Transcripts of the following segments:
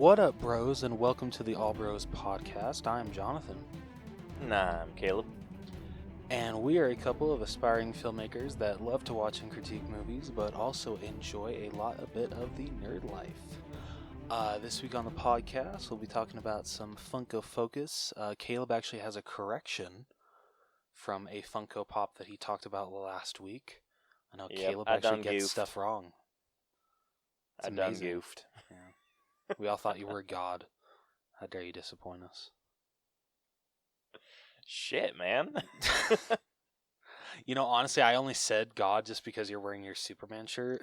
What up, bros, and welcome to the All Bros podcast. I'm Jonathan. Nah, I'm Caleb. And we are a couple of aspiring filmmakers that love to watch and critique movies, but also enjoy a bit of the nerd life. This week on the podcast, we'll be talking about some Funko Focus. Caleb actually has a correction from a Funko Pop that he talked about last week. I know Caleb actually gets stuff wrong. I done goofed. Yeah. We all thought you were God. How dare you disappoint us? Shit, man. You know, honestly, I only said God just because you're wearing your Superman shirt.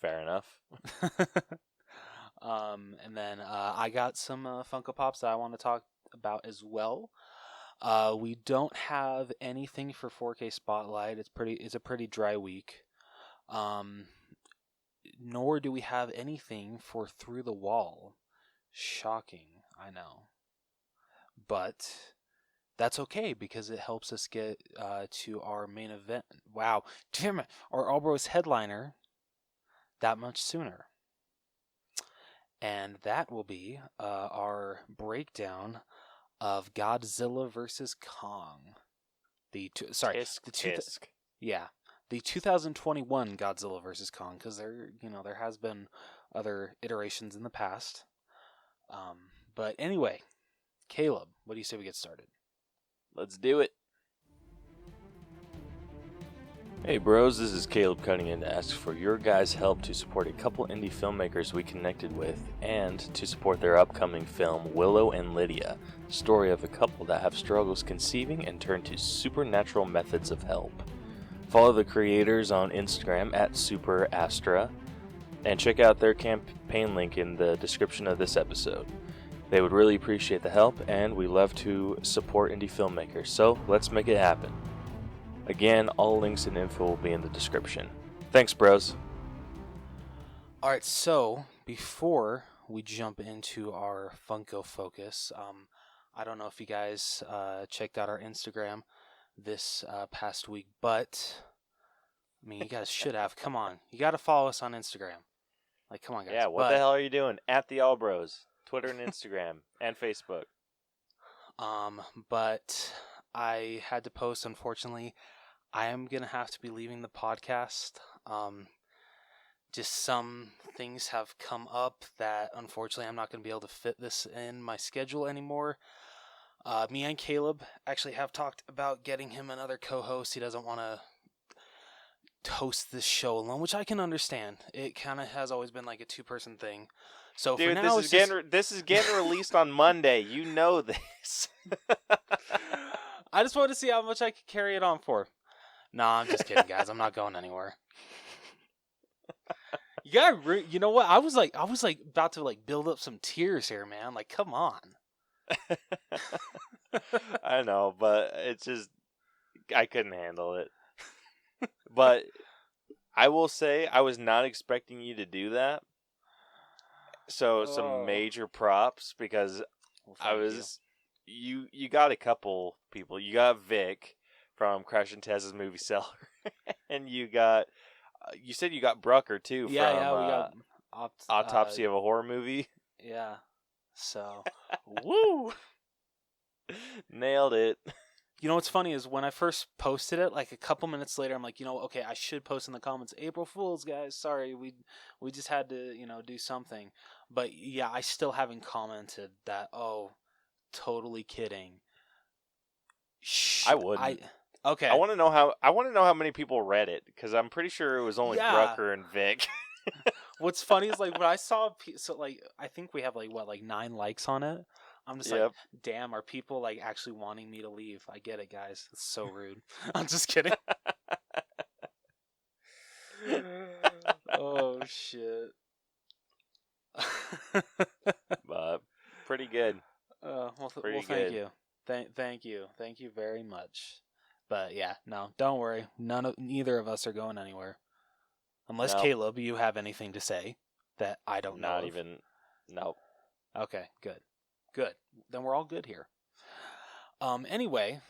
Fair enough. And then I got some Funko Pops that I want to talk about as well. We don't have anything for 4K Spotlight. It's a pretty dry week. Nor do we have anything for Through the Wall. Shocking, I know. But that's okay because it helps us get to our main event. Wow, damn it, our All Bros headliner that much sooner. And that will be our breakdown of Godzilla vs. Kong. The 2021 Godzilla vs. Kong, because there has been other iterations in the past. But anyway, Caleb, what do you say we get started? Let's do it. Hey bros, this is Caleb cutting in to ask for your guys' help to support a couple indie filmmakers we connected with and to support their upcoming film Willow and Lydia, the story of a couple that have struggles conceiving and turn to supernatural methods of help. Follow the creators on Instagram at SuperAstra and check out their campaign link in the description of this episode. They would really appreciate the help, and we love to support indie filmmakers, so let's make it happen. Again, all links and info will be in the description. Thanks, bros. Alright, so before we jump into our Funko Focus, I don't know if you guys checked out our Instagram this past week, but I mean, you guys should have. Come on, you got to follow us on Instagram. Like, come on, guys. Yeah, what the hell are you doing? At the All Bros, Twitter and Instagram and Facebook. But I had to post. Unfortunately, I am gonna have to be leaving the podcast. Just some things have come up that unfortunately I'm not gonna be able to fit this in my schedule anymore. Me and Caleb actually have talked about getting him another co-host. He doesn't want to host this show alone, which I can understand. It kind of has always been like a two-person thing. So dude, for now, this is getting released on Monday. You know this. I just wanted to see how much I could carry it on for. Nah, I'm just kidding, guys. I'm not going anywhere. You know what? I was like about to like build up some tears here, man. Like, come on. I know, but it's just I couldn't handle it. But I will say I was not expecting you to do that. So some major props because you got a couple people. You got Vic from Crash and Tez's movie Seller, and you said you got Brucker too from we got Autopsy of a Horror Movie. Yeah. So, woo! Nailed it. You know what's funny is when I first posted it, like a couple minutes later, I'm like, okay, I should post in the comments, April Fools, guys. Sorry, we just had to, do something. But yeah, I still haven't commented that. Oh, totally kidding. I wouldn't. Okay. I want to know how many people read it because I'm pretty sure it was only Brucker and Vic. What's funny is like when I saw I think we have 9 likes on it. I'm just like, damn, are people like actually wanting me to leave? I get it, guys. It's so rude. I'm just kidding. Oh shit. But pretty good. Thank you. Thank you very much. But yeah, no, don't worry. Neither of us are going anywhere. Unless, Caleb, you have anything to say that I don't know. Not even. Nope. Okay, good. Then we're all good here. Anyway,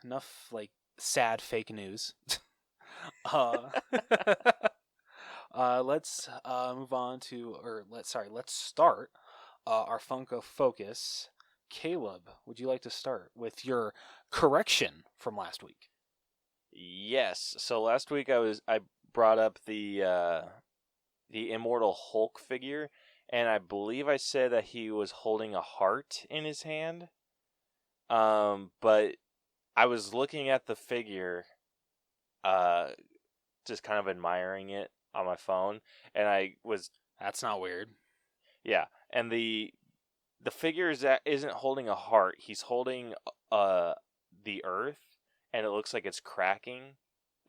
enough sad fake news. Let's move on to, let's start our Funko Focus. Caleb, would you like to start with your correction from last week? Yes. So last week I brought up the Immortal Hulk figure, and I believe I said that he was holding a heart in his hand. But I was looking at the figure, just kind of admiring it on my phone, and That's not weird. Yeah, and the figure isn't holding a heart. He's holding the earth, and it looks like it's cracking,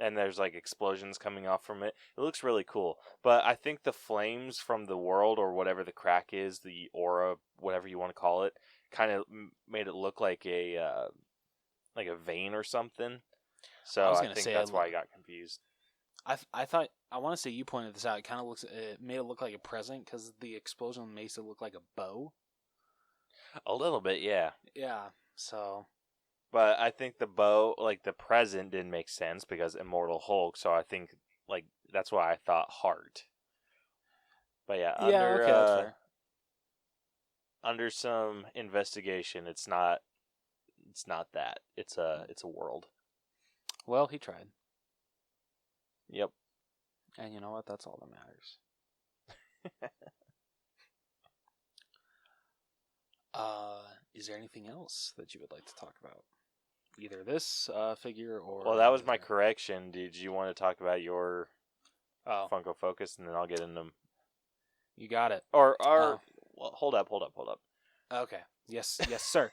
and there's like explosions coming off from it. It looks really cool. But I think the flames from the world, or whatever the crack is, the aura, whatever you want to call it, kind of made it look like a vein or something. So I think that's why I got confused. I want to say you pointed this out. It made it look like a present because the explosion makes it look like a bow. A little bit, yeah. Yeah. So. But I think the bow, like the present, didn't make sense because Immortal Hulk. So I think that's why I thought heart. But yeah, Okay, that's fair. Under some investigation, it's not that. It's a world. Well, he tried. Yep. And you know what? That's all that matters. Is there anything else that you would like to talk about? Either this figure or... Well, that was my correction. Did you want to talk about your Funko Focus, and then I'll get into them? You got it. Well, hold up. Okay. Yes, sir.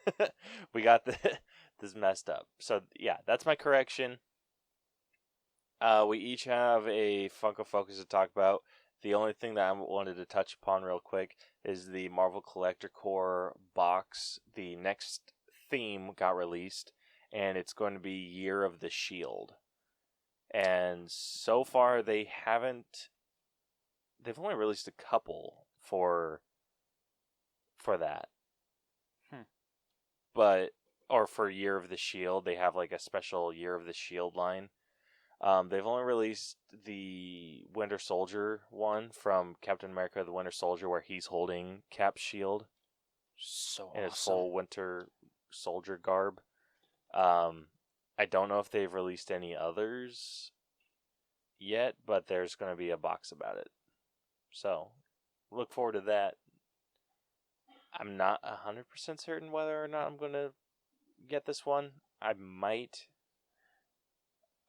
We got this messed up. So, yeah, that's my correction. We each have a Funko Focus to talk about. The only thing that I wanted to touch upon real quick is the Marvel Collector Corps box. The next theme got released, and it's going to be Year of the Shield. And so far, they've only released a couple for that. Or for Year of the Shield, they have like a special Year of the Shield line. They've only released the Winter Soldier one from Captain America: The Winter Soldier, where he's holding Cap's shield. So awesome. In his full Winter Soldier garb. I don't know if they've released any others yet, but there's going to be a box about it. So, look forward to that. I'm not 100% certain whether or not I'm going to get this one. I might.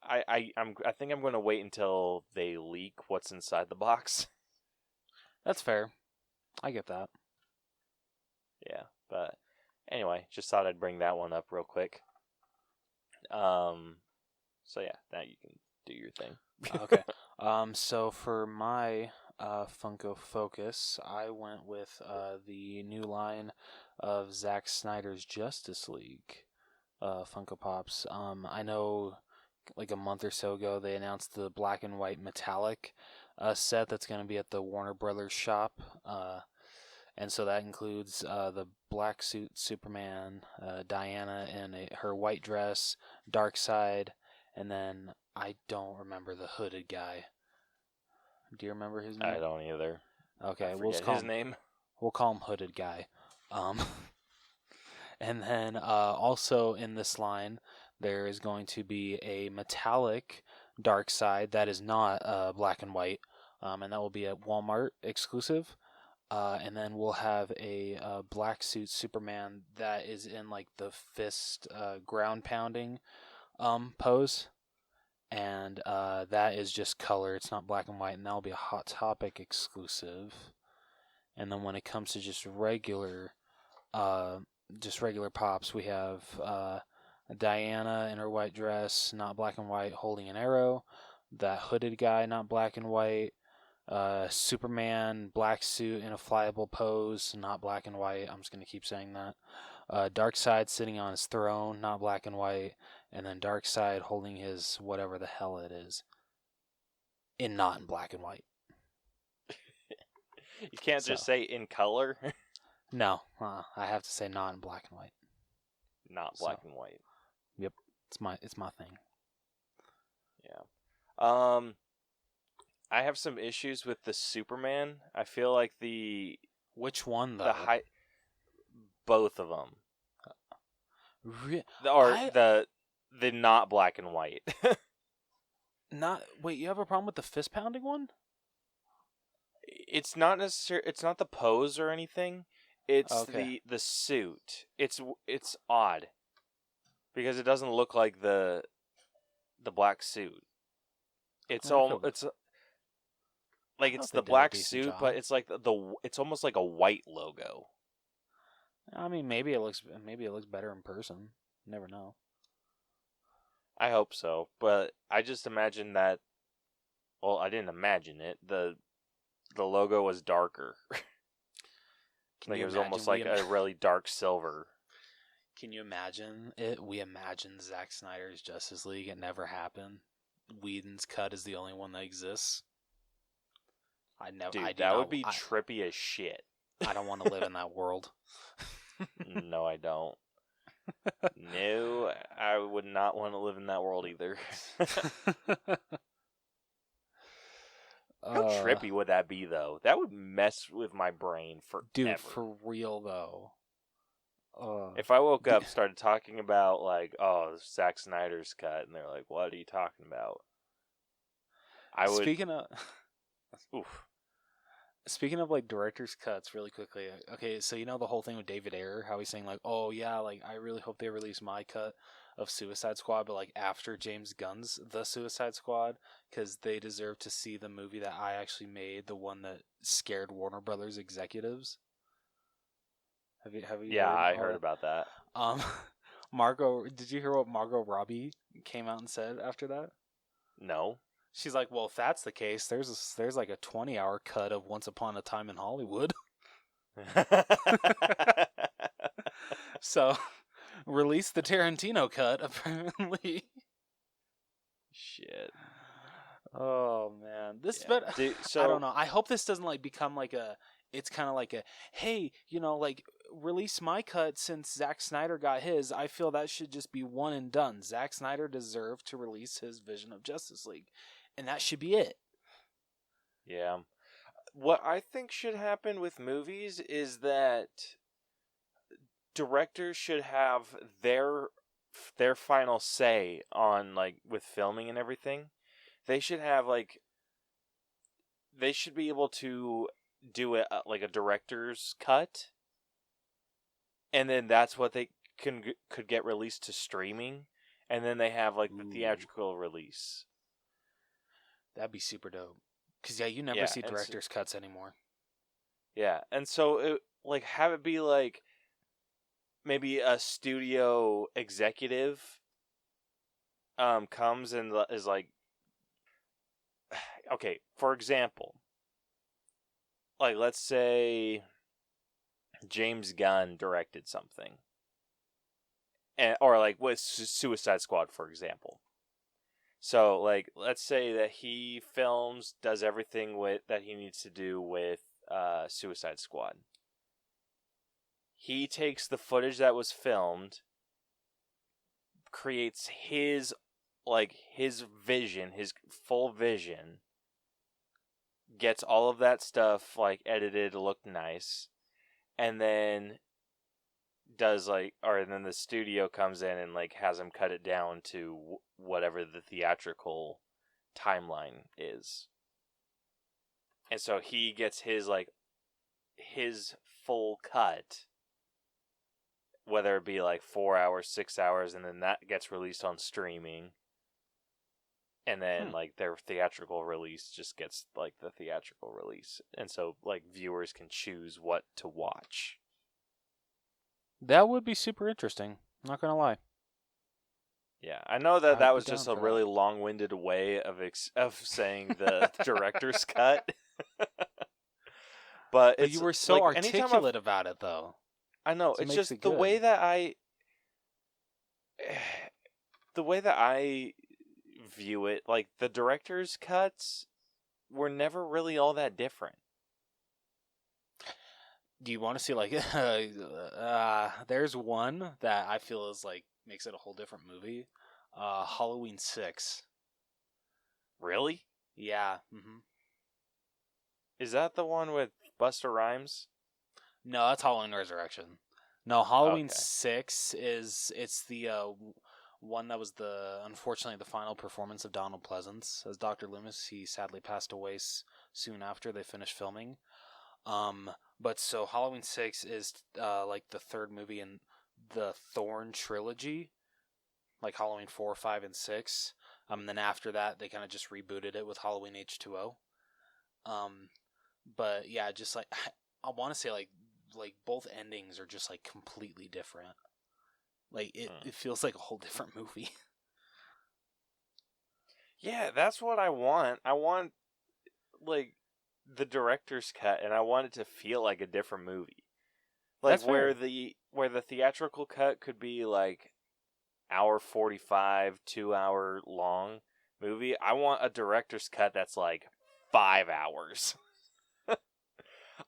I think I'm going to wait until they leak what's inside the box. That's fair. I get that. Yeah, but anyway, just thought I'd bring that one up real quick. So yeah, now you can do your thing. Okay. So for my Funko Focus, I went with the new line of Zack Snyder's Justice League Funko Pops. I know like a month or so ago they announced the black and white metallic set that's going to be at the Warner Brothers shop. And so that includes the black suit Superman, Diana in her white dress, Darkseid, and then I don't remember the hooded guy. Do you remember his name? I don't either. Okay, we'll call his name. We'll call him Hooded Guy. And then also in this line, there is going to be a metallic Darkseid that is not black and white, and that will be a Walmart exclusive. And then we'll have a black suit Superman that is in like the fist ground pounding pose. And that is just color. It's not black and white, and that'll be a Hot Topic exclusive. And then when it comes to just regular pops, we have Diana in her white dress, not black and white, holding an arrow. That hooded guy, not black and white. Superman, black suit in a flyable pose, not black and white. I'm just going to keep saying that. Darkseid sitting on his throne, not black and white. And then Darkseid holding his whatever the hell it is, not in black and white. You can't just say in color? No, I have to say not in black and white. Not black and white. Yep, it's my thing. Yeah. I have some issues with the Superman. I feel like Which one, though? the height, both of them, I the not black and white. wait, you have a problem with the fist pounding one? It's not it's not the pose or anything. It's Okay. the suit. It's odd because it doesn't look like the black suit. It's it's like it's the black suit, but it's like it's almost like a white logo. I mean, maybe it looks better in person. Never know. I hope so, but I just imagine that. Well, I didn't imagine it. The logo was darker. Like it was almost like a really dark silver. Can you imagine it? We imagined Zack Snyder's Justice League. It never happened. Whedon's cut is the only one that exists. Dude, that would be trippy as shit. I don't want to live in that world. No, I don't. No, I would not want to live in that world either. How trippy would that be, though? That would mess with my brain forever. Dude, for real, though. If I woke up, started talking about, like, Zack Snyder's cut, and they're like, what are you talking about? I would... Speaking of, like, director's cuts, really quickly. Okay, so you know the whole thing with David Ayer, how he's saying, like, oh, yeah, like, I really hope they release my cut of Suicide Squad, but, like, after James Gunn's The Suicide Squad, because they deserve to see the movie that I actually made, the one that scared Warner Brothers executives. Have you Yeah, I heard about that. Did you hear what Margot Robbie came out and said after that? No. She's like, well, if that's the case, there's like a 20-hour cut of Once Upon a Time in Hollywood. So, release the Tarantino cut, apparently. Shit. Oh, man. I don't know. I hope this doesn't, like, become like it's kind of like hey, you know, like, release my cut since Zack Snyder got his. I feel that should just be one and done. Zack Snyder deserved to release his vision of Justice League. And that should be it. Yeah. What I think should happen with movies is that directors should have their final say on, like, with filming and everything. They should have, like, they should be able to do it like a director's cut, and then that's what they could get released to streaming, and then they have, like, the theatrical release. That'd be super dope. Because, yeah, you never see director's cuts anymore. Yeah, and so, like, have it be, like, maybe a studio executive comes and is like, okay, for example, like, let's say James Gunn directed something. Or, like, with Suicide Squad, for example. So, like, let's say that he does everything that he needs to do with Suicide Squad. He takes the footage that was filmed, creates his vision, his full vision, gets all of that stuff, like, edited to look nice, and then then the studio comes in and, like, has him cut it down to whatever the theatrical timeline is. And so he gets his full cut, whether it be, like, 4 hours, 6 hours, and then that gets released on streaming. And then, like, their theatrical release just gets, like, the theatrical release. And so, like, viewers can choose what to watch. That would be super interesting. Not gonna lie. Yeah, I know that was just a really long-winded way of saying the director's cut. But you were so, like, articulate about it, though. I know. So it's just the way that I view it. Like, the director's cuts were never really all that different. Do you want to see, like, there's one that I feel is, like, makes it a whole different movie. Halloween 6. Really? Yeah. Mm-hmm. Is that the one with Busta Rhymes? No, that's Halloween Resurrection. No, Halloween Okay. 6 it's the one that was unfortunately the final performance of Donald Pleasance as Dr. Loomis. He sadly passed away soon after they finished filming. But so Halloween 6 is like the third movie in the Thorn trilogy, like Halloween 4, 5, and 6. And then after that, they kind of just rebooted it with Halloween H2O. But yeah, just like I want to say like both endings are just like completely different. Like it feels like a whole different movie. Yeah, that's what I want. I want like the director's cut, and I want it to feel like a different movie. Like That's where fair. where the theatrical cut could be like hour 45, 2 hour long movie. I want a director's cut that's like 5 hours.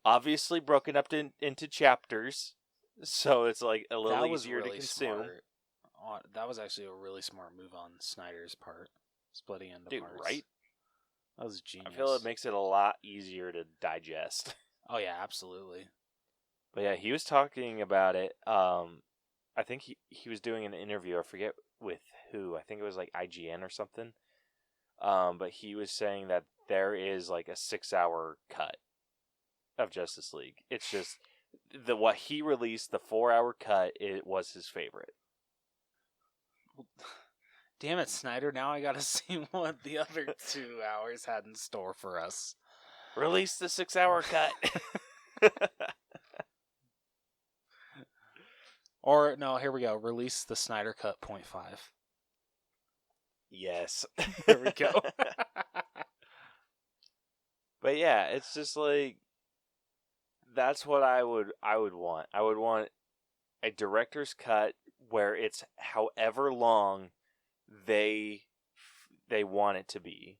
Obviously broken up into chapters, so it's like a little That was easier to really consume. smart. That was actually a really smart move on Snyder's part, splitting into Dude, parts. right? That was genius. I feel it makes it a lot easier to digest. Oh yeah, absolutely. But yeah, he was talking about it. I think he was doing an interview. I forget with who. I think it was like IGN or something. But he was saying that there is like a 6 hour cut of Justice League. It's just what he released, the 4 hour cut, it was his favorite. Damn it, Snyder! Now I gotta see what the other 2 hours had in store for us. Release the 6 hour cut. Or no, here we go. Release the Snyder Cut 0.5. Yes. There we go. But yeah, it's just like that's what I would want. I would want a director's cut where it's however long they want it to be.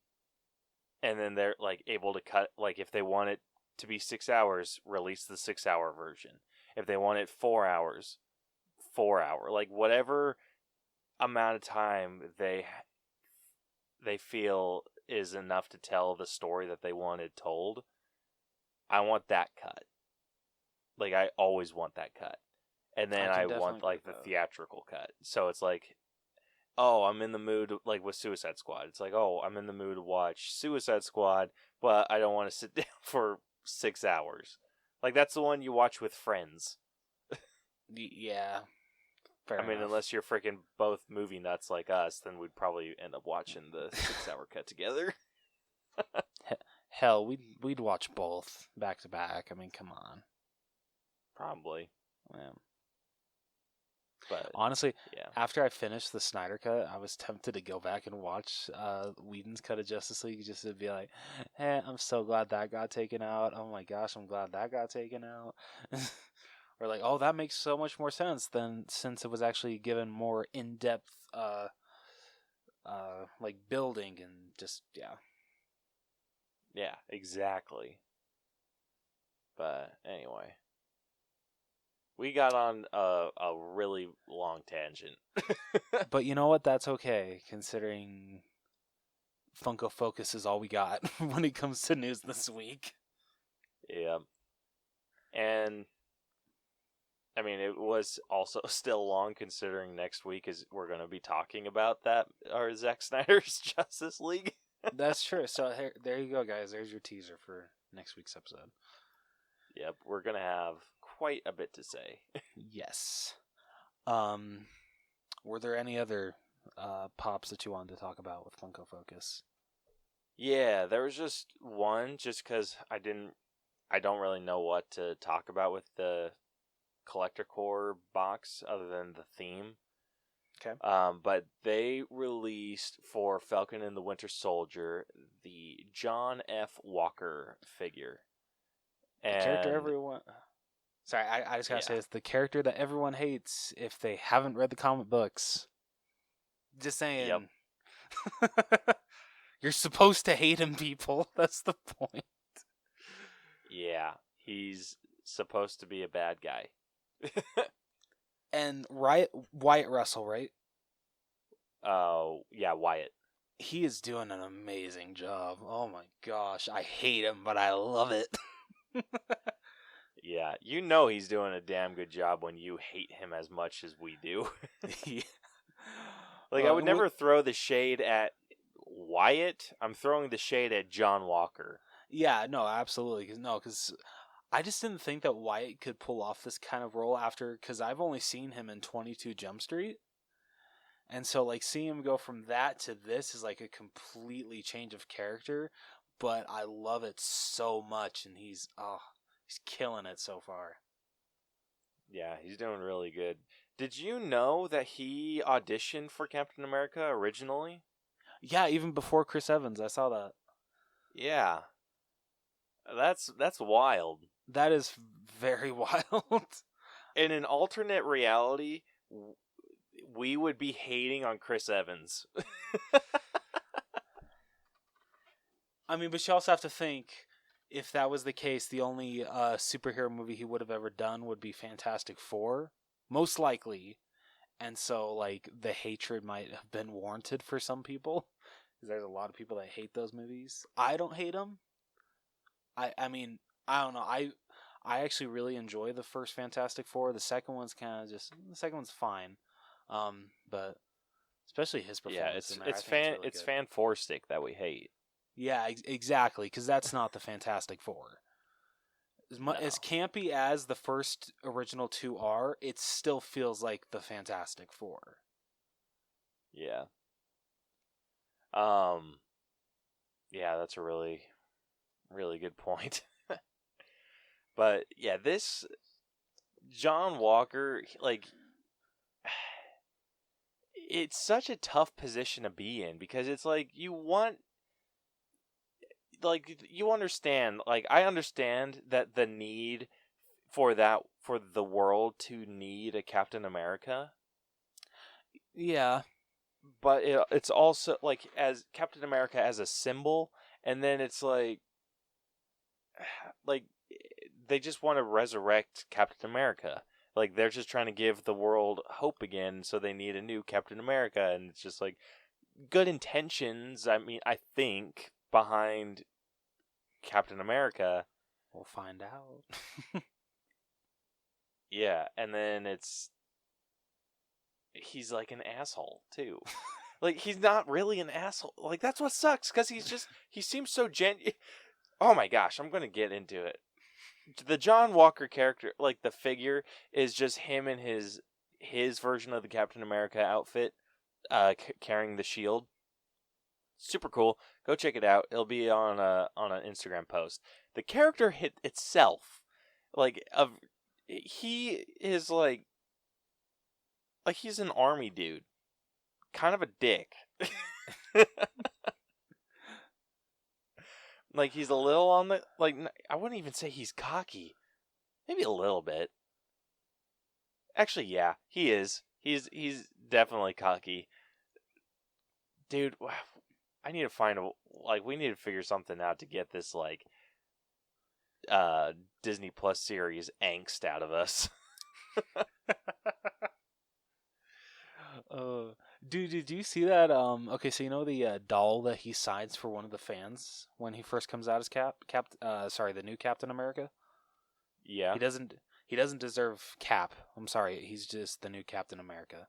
And then they're like able to cut, like if they want it to be 6 hours, release the 6 hour version. If they want it 4 hours, 4 hour, like whatever amount of time they feel is enough to tell the story that they wanted told. I want that cut. Like I always want that cut. And then I want like the theatrical cut. So it's like, oh, I'm in the mood, like with Suicide Squad. It's like, oh, I'm in the mood to watch Suicide Squad, but I don't want to sit down for 6 hours. Like that's the one you watch with friends. Yeah. Fair I mean, enough. unless you're freaking both movie nuts like us, then we'd probably end up watching the 6 hour cut together. Hell, we'd watch both back to back. I mean, come on. Probably. Yeah. But honestly, yeah. After I finished the Snyder Cut, I was tempted to go back and watch Whedon's cut of Justice League just to be like, hey, I'm so glad that got taken out. Oh my gosh, I'm glad that got taken out. Or like, oh, that makes so much more sense than since it was actually given more in-depth like building and just Yeah, exactly. But anyway, we got on a really long tangent. But you know what? That's okay, considering Funko Focus is all we got when it comes to news this week. Yeah. And I mean, it was also still long considering next week is we're going to be talking about that, or Zack Snyder's Justice League. That's true. So there you go, guys. There's your teaser for next week's episode. Yep, we're going to have quite a bit to say. Yes. Were there any other pops that you wanted to talk about with Funko Focus? Yeah, there was just one, just because I don't really know what to talk about with the Collector Core box other than the theme. Okay. But they released for Falcon and the Winter Soldier the John F. Walker figure. The character everyone... Sorry, I just gotta say this. The character that everyone hates if they haven't read the comic books. Just saying. Yep. You're supposed to hate him, people. That's the point. Yeah, he's supposed to be a bad guy. And Wyatt Russell, right? Yeah, Wyatt. He is doing an amazing job. Oh my gosh, I hate him, but I love it. Yeah, you know he's doing a damn good job when you hate him as much as we do. Yeah. Like, I would never throw the shade at Wyatt. I'm throwing the shade at John Walker. Yeah, no, absolutely. Because I just didn't think that Wyatt could pull off this kind of role because I've only seen him in 22 Jump Street. And so, like, seeing him go from that to this is like a completely change of character, but I love it so much, and he's killing it so far. Yeah, he's doing really good. Did you know that he auditioned for Captain America originally? Yeah, even before Chris Evans, I saw that. Yeah. That's wild. That is very wild. In an alternate reality, we would be hating on Chris Evans. I mean, but you also have to think, if that was the case, the only superhero movie he would have ever done would be Fantastic Four, most likely. And so, like, the hatred might have been warranted for some people. Because there's a lot of people that hate those movies. I don't hate them. I mean, I don't know. I actually really enjoy the first Fantastic Four. The second one's fine. But especially his performance in there. It's fan-forstic that we hate. Yeah, exactly, because that's not the Fantastic Four. As campy as the first original two are, it still feels like the Fantastic Four. Yeah. Yeah, that's a really, really good point. But yeah, this John Walker, like, it's such a tough position to be in because it's like you understand, like, I understand that the need for the world to need a Captain America. Yeah. But it's also like as Captain America as a symbol, and then it's like they just want to resurrect Captain America. Like, they're just trying to give the world hope again, so they need a new Captain America, and it's just like good intentions. I mean, I think behind Captain America. We'll find out. Yeah, and then he's like an asshole too. Like, he's not really an asshole. Like, that's what sucks, because he seems so genuine. Oh my gosh, I'm gonna get into it. The John Walker character, like, the figure, is just him in his version of the Captain America outfit, carrying the shield. Super cool. Go check it out. It'll be on an Instagram post. The character itself, like, he is like he's an army dude, kind of a dick. Like, he's a little on the, like, I wouldn't even say he's cocky. Maybe a little bit. Actually, yeah, he is. He's definitely cocky. Dude, I need to find we need to figure something out to get this, like, Disney Plus series angst out of us. Dude, did you see that? Okay, so you know the doll that he signs for one of the fans when he first comes out as the new Captain America? Yeah. He doesn't deserve Cap. I'm sorry, he's just the new Captain America.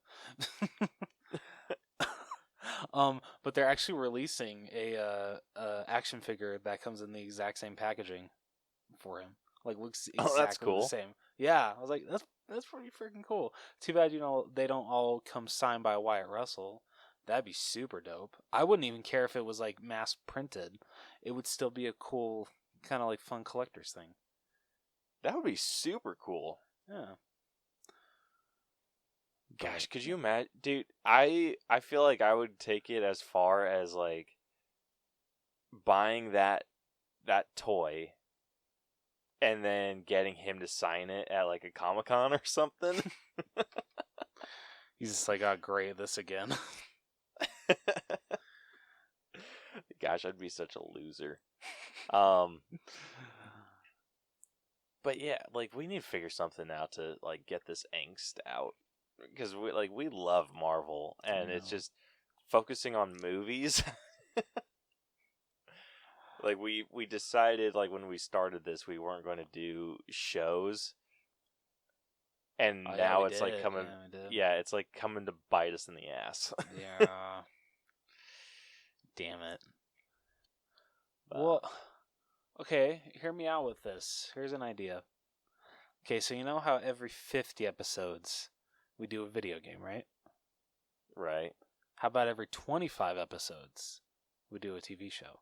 But they're actually releasing a action figure that comes in the exact same packaging for him. Like, looks exactly the same. Yeah, I was like, that's pretty freaking cool. Too bad, they don't all come signed by Wyatt Russell. That'd be super dope. I wouldn't even care if it was, like, mass printed. It would still be a cool, kind of like fun collector's thing. That would be super cool. Yeah. Gosh, could you imagine? Dude, I feel like I would take it as far as, like, buying that toy and then getting him to sign it at, like, a Comic-Con or something. He's just like, oh, great, this again. Gosh, I'd be such a loser. But yeah, like, we need to figure something out to, like, get this angst out. Because we love Marvel, and it's just focusing on movies. Like we decided like when we started this we weren't going to do shows, and now it's like coming. Yeah, it's like coming to bite us in the ass. Yeah. Damn it. Well, okay, hear me out with this. Here's an idea. Okay, so you know how every 50 episodes we do a video game, right? Right. How about every 25 episodes we do a TV show?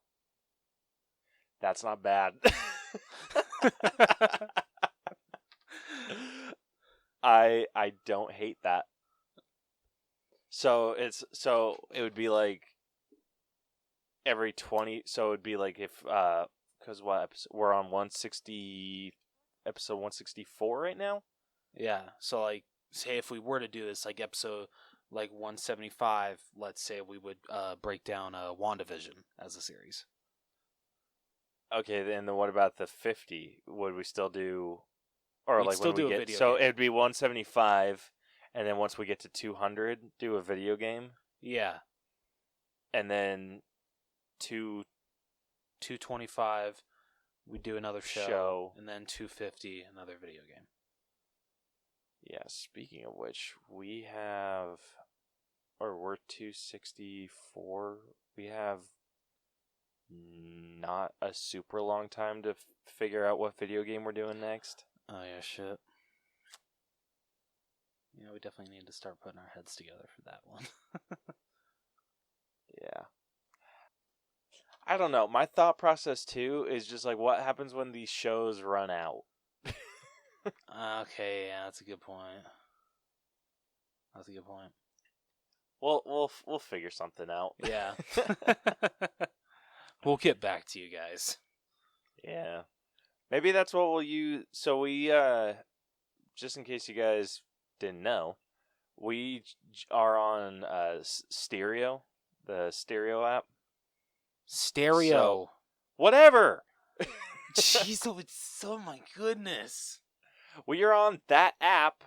That's not bad. I don't hate that. So it would be like every 20. So it would be like if because what episode we're on 160, episode 164 right now. Yeah. So like, say if we were to do this like episode like 175, let's say we would break down WandaVision as a series. Okay, then what about the 50? Would we still do, or We'd like still when we do a get? video So game. it'd be 175, and then once we get to 200, do a video game. Yeah. And then 225, we do another show, and then 250, another video game. Yeah. Speaking of which, we're 264. We have not a super long time to figure out what video game we're doing next. Oh yeah, shit. Yeah, we definitely need to start putting our heads together for that one. Yeah. I don't know. My thought process too is just like, what happens when these shows run out? Okay, yeah, that's a good point. We'll figure something out. Yeah. We'll get back to you guys. Yeah. Maybe that's what we'll use. So we, just in case you guys didn't know, we are on Stereo, the Stereo app. Stereo. So, whatever. Jeez, oh my goodness. We are on that app,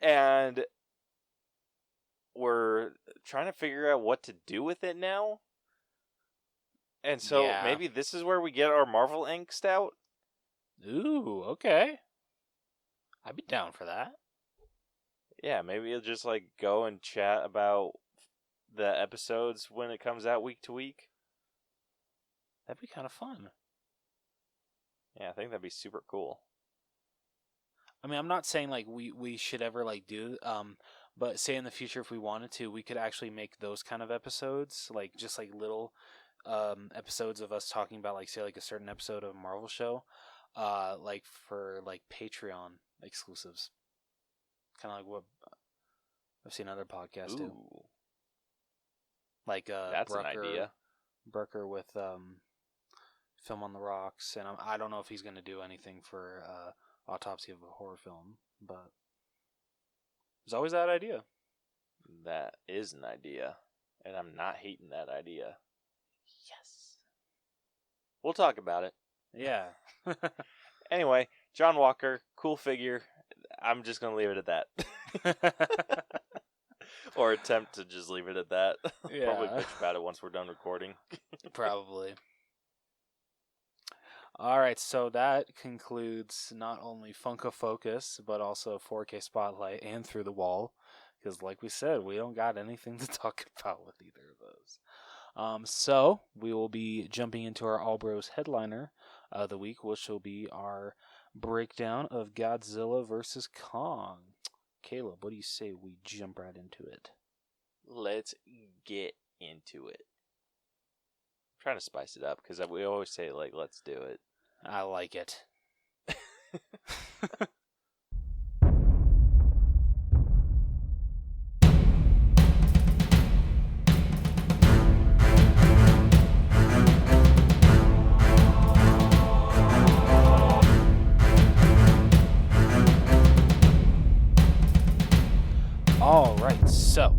and we're trying to figure out what to do with it now. And so maybe this is where we get our Marvel angst out? Ooh, okay. I'd be down for that. Yeah, maybe you'll just like go and chat about the episodes when it comes out week to week. That'd be kind of fun. Yeah, I think that'd be super cool. I mean, I'm not saying like we should ever like do but say in the future if we wanted to, we could actually make those kind of episodes, like just like little episodes of us talking about like say like a certain episode of a Marvel show, like for like Patreon exclusives. Kind of like what I've seen other podcasts do. Like that's an idea. Brucker with Film on the Rocks, and I don't know if he's going to do anything for Autopsy of a Horror Film, but there's always that idea. That is an idea, and I'm not hating that idea. Yes. We'll talk about it. Yeah. Anyway, John Walker, cool figure. I'm just going to leave it at that. Or attempt to just leave it at that. Yeah. Probably bitch about it once we're done recording. Probably. Alright, so that concludes not only Funko Focus, but also 4K Spotlight and Through the Wall. Because like we said, we don't got anything to talk about with either of those. So we will be jumping into our All Bros headliner of the week, which will be our breakdown of Godzilla vs. Kong. Caleb, what do you say we jump right into it? Let's get into it. I'm trying to spice it up because we always say like, let's do it. I like it. Alright, so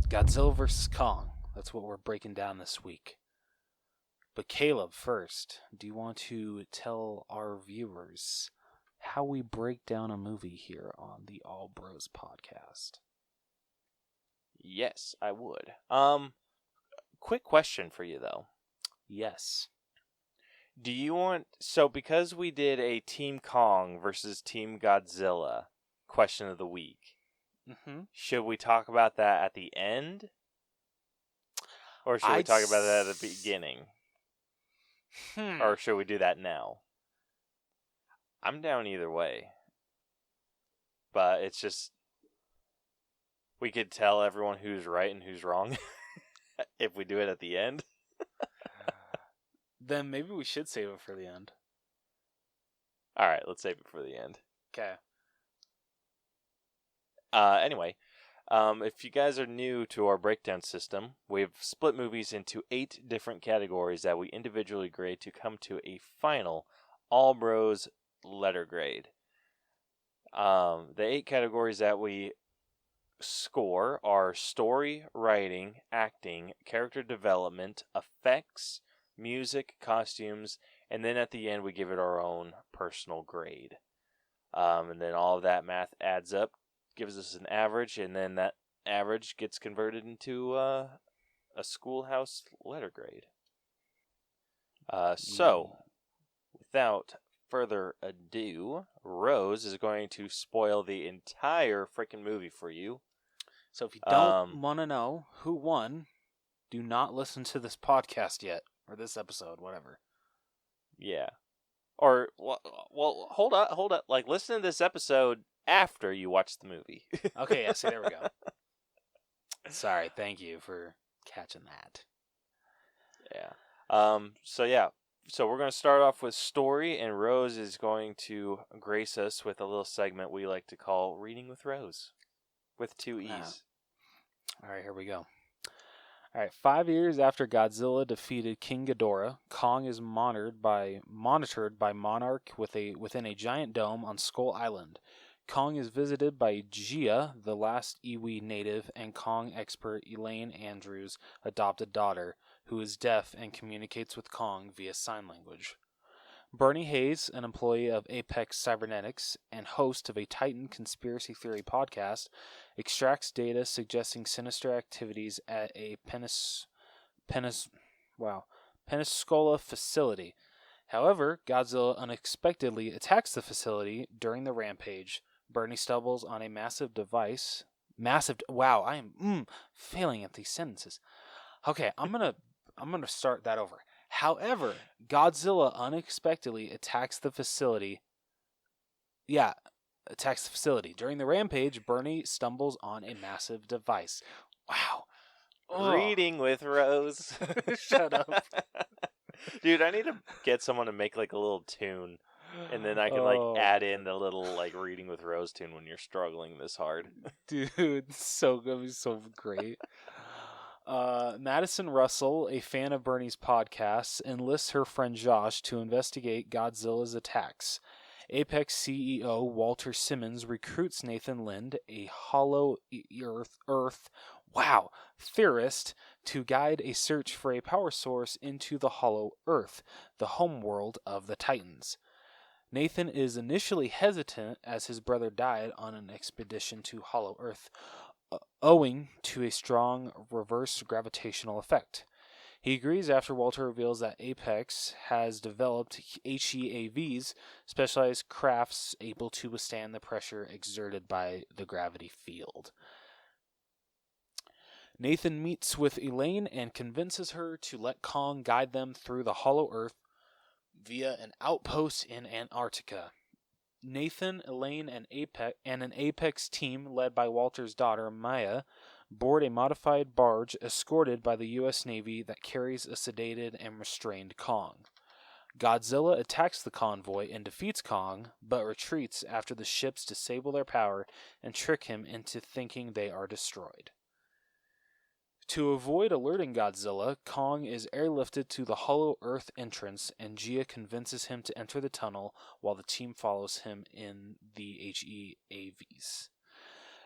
Godzilla vs. Kong. That's what we're breaking down this week. But Caleb, first, do you want to tell our viewers how we break down a movie here on the All Bros podcast? Yes, I would. Quick question for you though. Yes. Do you want so because we did a Team Kong versus Team Godzilla question of the week? Mm-hmm. Should we talk about that at the end, or should we talk about that at the beginning, or should we do that now? I'm down either way, but it's just we could tell everyone who's right and who's wrong if we do it at the end. Then maybe we should save it for the end. All right, let's save it for the end. Okay. Anyway, if you guys are new to our breakdown system, we've split movies into 8 different categories that we individually grade to come to a final All Bros letter grade. The 8 categories that we score are story, writing, acting, character development, effects, music, costumes, and then at the end we give it our own personal grade. And then all of that math adds up, gives us an average, and then that average gets converted into a schoolhouse letter grade. So, without further ado, Rose is going to spoil the entire freaking movie for you. So if you don't want to know who won, do not listen to this podcast yet, or this episode, whatever. Yeah. Or, well, hold up. Like, listen to this episode after you watch the movie. Okay, yeah, see, there we go. Sorry, thank you for catching that. Yeah. So we're going to start off with story, and Rose is going to grace us with a little segment we like to call Reading with Rose, with 2 E's. All right, here we go. All right, 5 years after Godzilla defeated King Ghidorah, Kong is monitored by Monarch within a giant dome on Skull Island. Kong is visited by Gia, the last Iwi native, and Kong expert Elaine Andrews' adopted daughter, who is deaf and communicates with Kong via sign language. Bernie Hayes, an employee of Apex Cybernetics and host of a Titan conspiracy theory podcast, extracts data suggesting sinister activities at a Pensacola facility. However, Godzilla unexpectedly attacks the facility during the rampage. Bernie stumbles on a massive device. Wow, I am failing at these sentences. Okay, I'm gonna start that over. However, Godzilla unexpectedly attacks the facility. Yeah, attacks the facility. During the rampage, Bernie stumbles on a massive device. Wow. Reading with Rose. Shut up. Dude, I need to get someone to make like a little tune, and then I can like add in the little like Reading with Rose tune when you're struggling this hard. Dude, so good, so great. Madison Russell, a fan of Bernie's podcasts, enlists her friend Josh to investigate Godzilla's attacks. Apex CEO Walter Simmons recruits Nathan Lind, a hollow Earth theorist, to guide a search for a power source into the hollow Earth, the homeworld of the Titans. Nathan is initially hesitant as his brother died on an expedition to hollow Earth, owing to a strong reverse gravitational effect. He agrees after Walter reveals that Apex has developed HEAVs, specialized crafts able to withstand the pressure exerted by the gravity field. Nathan meets with Elaine and convinces her to let Kong guide them through the hollow Earth via an outpost in Antarctica. Nathan, Elaine, and an Apex team led by Walter's daughter, Maya, board a modified barge escorted by the U.S. Navy that carries a sedated and restrained Kong. Godzilla attacks the convoy and defeats Kong, but retreats after the ships disable their power and trick him into thinking they are destroyed. To avoid alerting Godzilla, Kong is airlifted to the Hollow Earth entrance, and Gia convinces him to enter the tunnel while the team follows him in the HEAVs.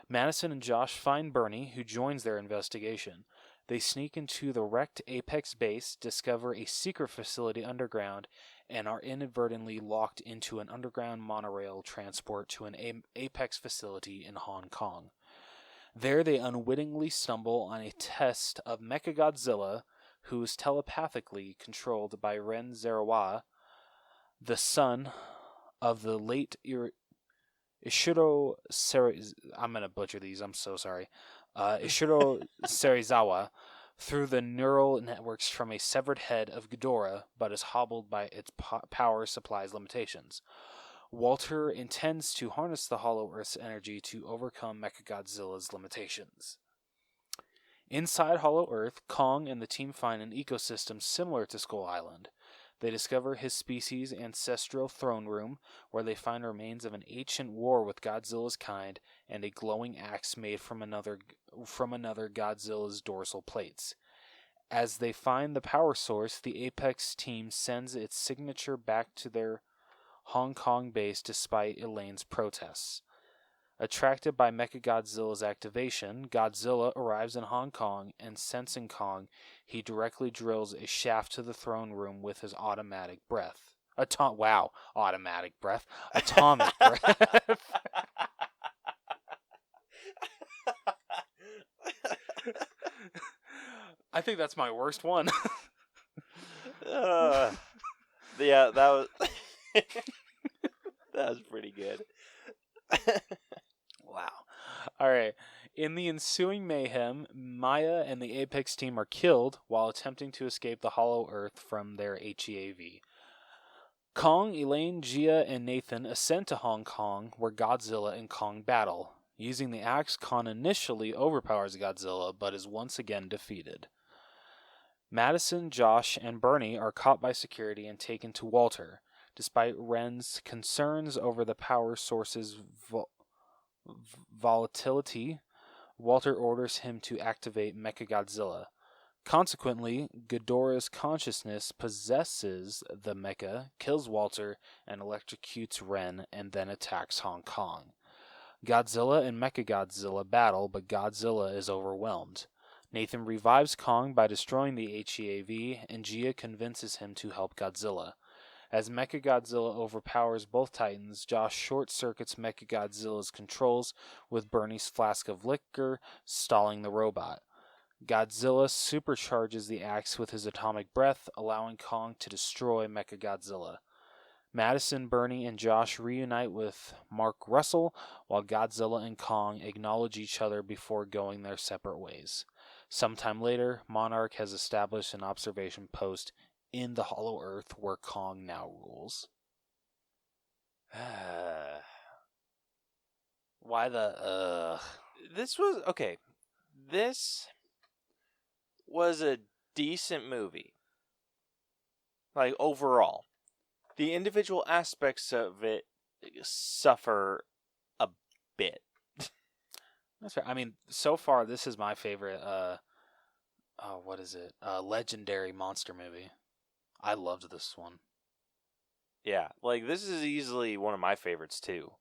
Madison and Josh find Bernie, who joins their investigation. They sneak into the wrecked Apex base, discover a secret facility underground, and are inadvertently locked into an underground monorail transport to an Apex facility in Hong Kong. There they unwittingly stumble on a test of Mechagodzilla, who is telepathically controlled by Ren Zerawa, the son of the late Ishiro I'm going to butcher these, I'm so sorry. Ishiro Serizawa, through the neural networks from a severed head of Ghidorah, but is hobbled by its power supply's limitations. Walter intends to harness the Hollow Earth's energy to overcome Mechagodzilla's limitations. Inside Hollow Earth, Kong and the team find an ecosystem similar to Skull Island. They discover his species' ancestral throne room, where they find remains of an ancient war with Godzilla's kind and a glowing axe made from another Godzilla's dorsal plates. As they find the power source, the Apex team sends its signature back to their Hong Kong base despite Elaine's protests. Attracted by Mechagodzilla's activation, Godzilla arrives in Hong Kong, and sensing Kong, he directly drills a shaft to the throne room with his automatic breath. Automatic breath. Atomic breath. I think that's my worst one. Yeah, that was that was pretty good. Wow. All right. In the ensuing mayhem, Maya and the Apex team are killed while attempting to escape the Hollow Earth from their HEAV. Kong, Elaine, Gia, and Nathan ascend to Hong Kong, where Godzilla and Kong battle. Using the axe, Kong initially overpowers Godzilla, but is once again defeated. Madison, Josh, and Bernie are caught by security and taken to Walter. Despite Ren's concerns over the power source's volatility, Walter orders him to activate Mechagodzilla. Consequently, Ghidorah's consciousness possesses the mecha, kills Walter, and electrocutes Ren, and then attacks Hong Kong. Godzilla and Mechagodzilla battle, but Godzilla is overwhelmed. Nathan revives Kong by destroying the HEAV, and Gia convinces him to help Godzilla. As Mechagodzilla overpowers both Titans, Josh short-circuits Mechagodzilla's controls with Bernie's flask of liquor, stalling the robot. Godzilla supercharges the axe with his atomic breath, allowing Kong to destroy Mechagodzilla. Madison, Bernie, and Josh reunite with Mark Russell, while Godzilla and Kong acknowledge each other before going their separate ways. Sometime later, Monarch has established an observation post in the Hollow Earth where Kong now rules. Why the This was a decent movie. Like, overall. The individual aspects of it suffer a bit. That's right. I mean, so far this is my favorite legendary monster movie. I loved this one. Yeah, like, this is easily one of my favorites too.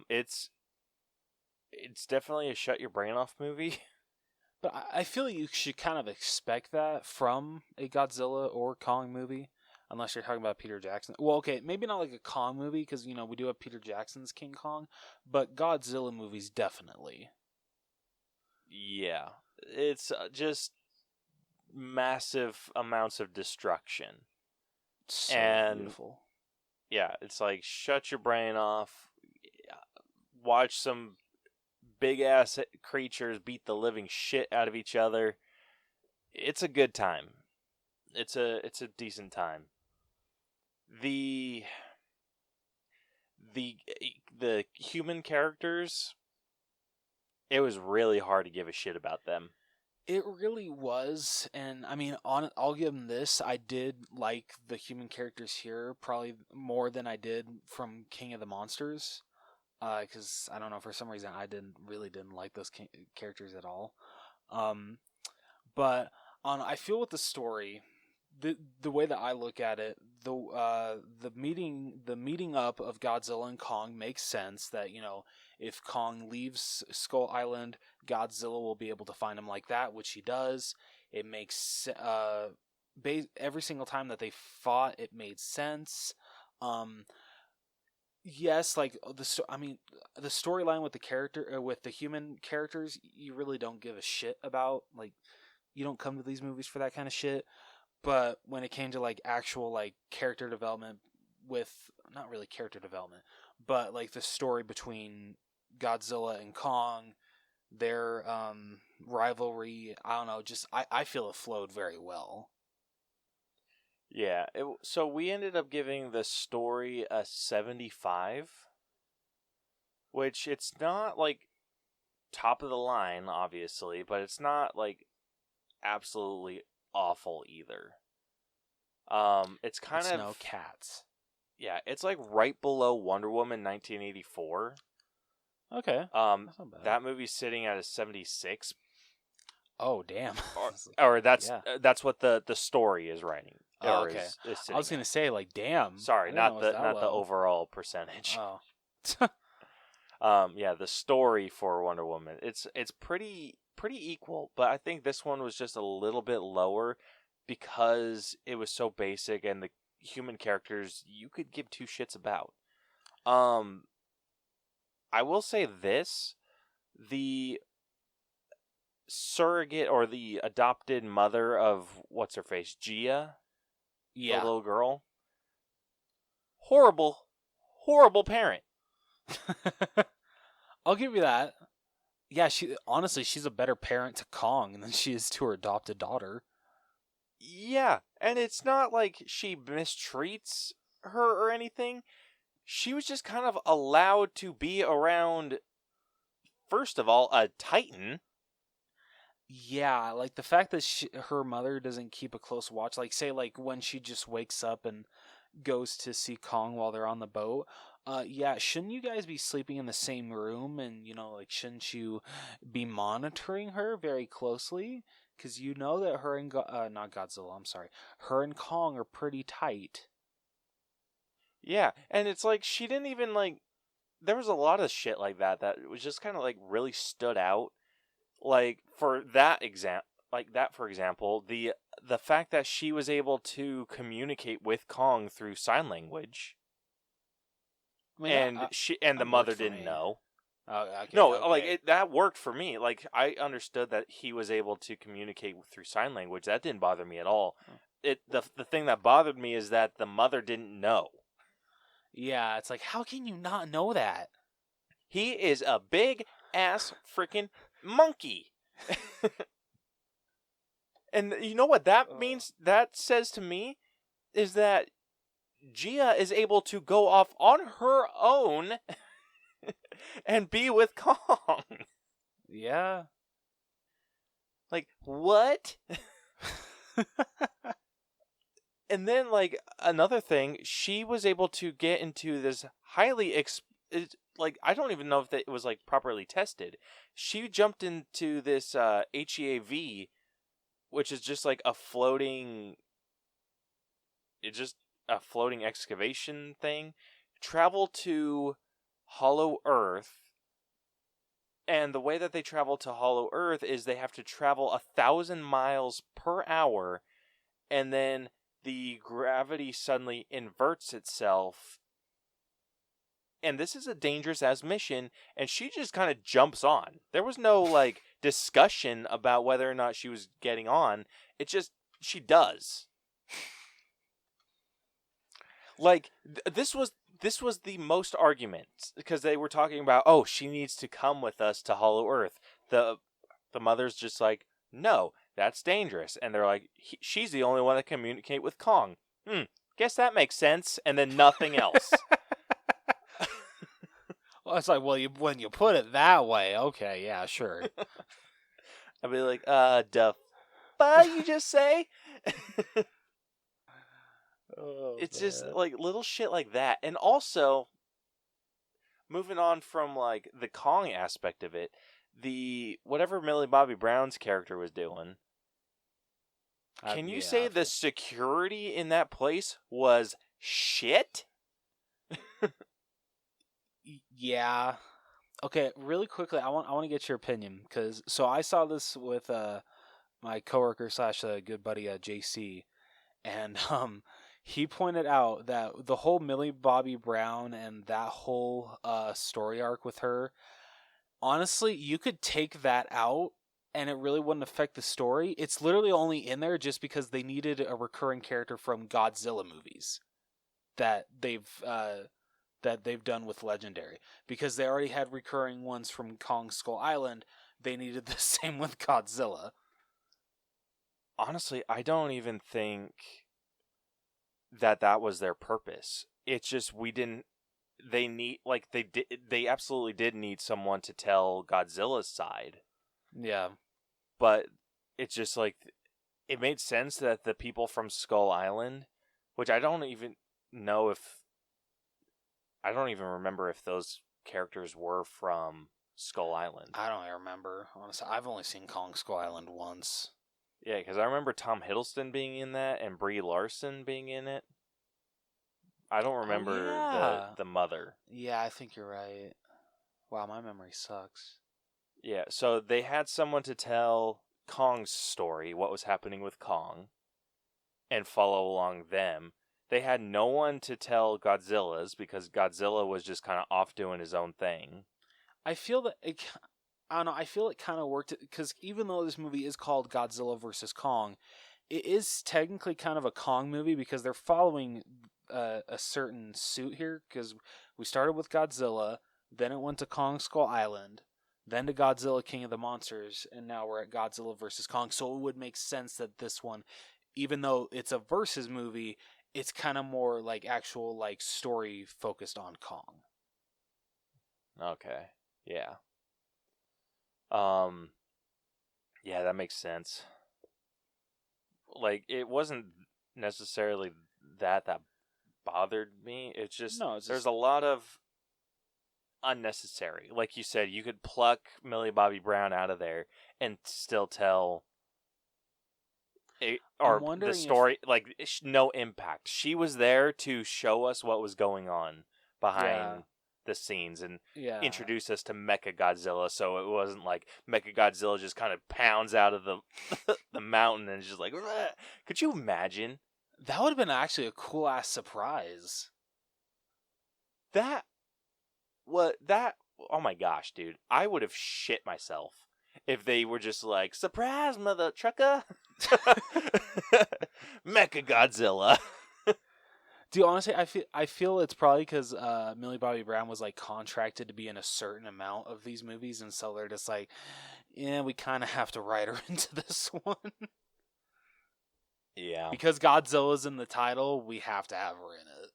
It's definitely a shut your brain off movie. But I feel like you should kind of expect that from a Godzilla or Kong movie, unless you're talking about Peter Jackson. Well, okay, maybe not like a Kong movie, because, you know, we do have Peter Jackson's King Kong, but Godzilla movies definitely. Yeah, it's just massive amounts of destruction. So and beautiful. Yeah, it's like, shut your brain off, watch some big ass creatures beat the living shit out of each other. It's a good time. It's a decent time. The human characters, it was really hard to give a shit about them. It really was, and I mean, I'll give them this. I did like the human characters here probably more than I did from King of the Monsters, because I don't know, for some reason I didn't like those characters at all. But I feel with the story, the way that I look at it, the meeting up of Godzilla and Kong makes sense. That, you know, if Kong leaves Skull Island, Godzilla will be able to find him like that, which he does. It makes every single time that they fought, it made sense. yes, like the storyline with with the human characters, you really don't give a shit about. Like, you don't come to these movies for that kind of shit. But when it came to like actual like character development, with not really character development, but like the story between Godzilla and Kong, their rivalry, I don't know, just I feel it flowed very well. Yeah, so we ended up giving the story a 75, which it's not like top of the line, obviously, but it's not like absolutely awful either. It's kind It's of no cats. Yeah, it's like right below Wonder Woman 1984. Okay. That's not bad. That movie's sitting at a 76. Oh, damn. Or that's Yeah. that's what the story is writing. Oh, okay. Is I was gonna say, like, damn. Sorry, I didn't know not it was that the low. overall percentage. Oh. Yeah, the story for Wonder Woman, it's pretty equal, but I think this one was just a little bit lower because it was so basic and the human characters you could give two shits about. I will say this, the surrogate or the adopted mother of what's her face, Gia, Yeah. the little girl, horrible parent. I'll give you that. Yeah, she's a better parent to Kong than she is to her adopted daughter. Yeah, and it's not like she mistreats her or anything. She was just kind of allowed to be around, first of all, a Titan. Yeah, like the fact that her mother doesn't keep a close watch, like say like when she just wakes up and goes to see Kong while they're on the boat. Yeah, shouldn't you guys be sleeping in the same room, and like shouldn't you be monitoring her very closely? Because you know that her and not Godzilla, I'm sorry, her and Kong are pretty tight. Yeah, and it's like she didn't even like. There was a lot of shit like that was just kind of like really stood out. Like for example, the fact that she was able to communicate with Kong through sign language, I mean, and the mother didn't know. Okay, No, okay. like that worked for me. Like I understood that he was able to communicate through sign language. That didn't bother me at all. The thing that bothered me is that the mother didn't know. Yeah, it's like, how can you not know that? He is a big ass freaking monkey. And you know what that means? That says to me is that Gia is able to go off on her own and be with Kong. Yeah. Like, what? And then, like, another thing, she was able to get into this highly I don't even know if it was like properly tested. She jumped into this HEAV, which is just like a floating excavation thing. Travel to Hollow Earth, and the way that they travel to Hollow Earth is they have to travel 1,000 miles per hour, and then the gravity suddenly inverts itself. And this is a dangerous ass mission, and she just kind of jumps on. There was no like discussion about whether or not she was getting on. It just she does. Like this was the most arguments because they were talking about, oh, she needs to come with us to Hollow Earth. The mother's just like, no, that's dangerous, and they're like, she's the only one that can communicate with Kong. Guess that makes sense, and then nothing else. Well, it's like, well, when you put it that way, okay, yeah, sure. I'd be like, duh, what you just say? It's just like little shit like that. And also, moving on from like the Kong aspect of it, whatever Millie Bobby Brown's character was doing, can you say the security in that place was shit? Yeah. Okay, really quickly, I want to get your opinion because I saw this with my coworker / good buddy JC, and he pointed out that the whole Millie Bobby Brown and that whole story arc with her, honestly, you could take that out and it really wouldn't affect the story. It's literally only in there just because they needed a recurring character from Godzilla movies that they've done with Legendary, because they already had recurring ones from Kong Skull Island. They needed the same with Godzilla. Honestly, I don't even think that was their purpose. It's just they absolutely did need someone to tell Godzilla's side. Yeah. But it's just like, it made sense that the people from Skull Island, which I don't even remember if those characters were from Skull Island. I don't remember, honestly. I've only seen Kong Skull Island once. Yeah, because I remember Tom Hiddleston being in that and Brie Larson being in it. I don't remember the mother. Yeah, I think you're right. Wow, my memory sucks. Yeah, so they had someone to tell Kong's story, what was happening with Kong, and follow along them. They had no one to tell Godzilla's because Godzilla was just kind of off doing his own thing. I feel that I don't know. I feel it kind of worked because even though this movie is called Godzilla vs. Kong, it is technically kind of a Kong movie because they're following a certain suit here. Because we started with Godzilla, then it went to Kong Skull Island, then to Godzilla King of the Monsters, and now we're at Godzilla vs. Kong. So it would make sense that this one, even though it's a versus movie, it's kind of more like actual like story focused on Kong. Okay. Yeah. Yeah, that makes sense. Like, it wasn't necessarily that bothered me. It's just, there's a lot of unnecessary. Like you said, you could pluck Millie Bobby Brown out of there and still tell the story, no impact. She was there to show us what was going on behind the scenes and introduce us to Mechagodzilla, so it wasn't like Mechagodzilla just kind of pounds out of the the mountain and just like, "Rah." Could you imagine? That would have been actually a cool ass surprise. Oh my gosh, dude. I would have shit myself if they were just like, surprise, mother trucker. Mechagodzilla. Dude, honestly, I feel it's probably because Millie Bobby Brown was like contracted to be in a certain amount of these movies, and so they're just like, yeah, we kind of have to write her into this one. Yeah. Because Godzilla's in the title, we have to have her in it.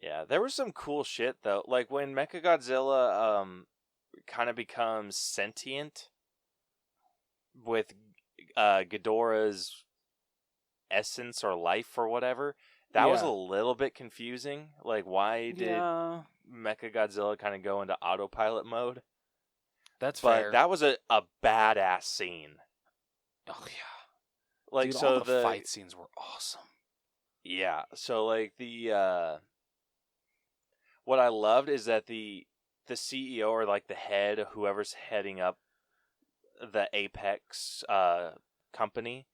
Yeah, there was some cool shit though. Like when Mechagodzilla kind of becomes sentient with Ghidorah's essence or life or whatever. That was a little bit confusing. Like, why did Mechagodzilla kind of go into autopilot mode? That's fair. But that was a badass scene. Oh, yeah. Like, dude, so all the fight scenes were awesome. Yeah. So, like, what I loved is that the CEO or, like, the head, whoever's heading up the Apex company,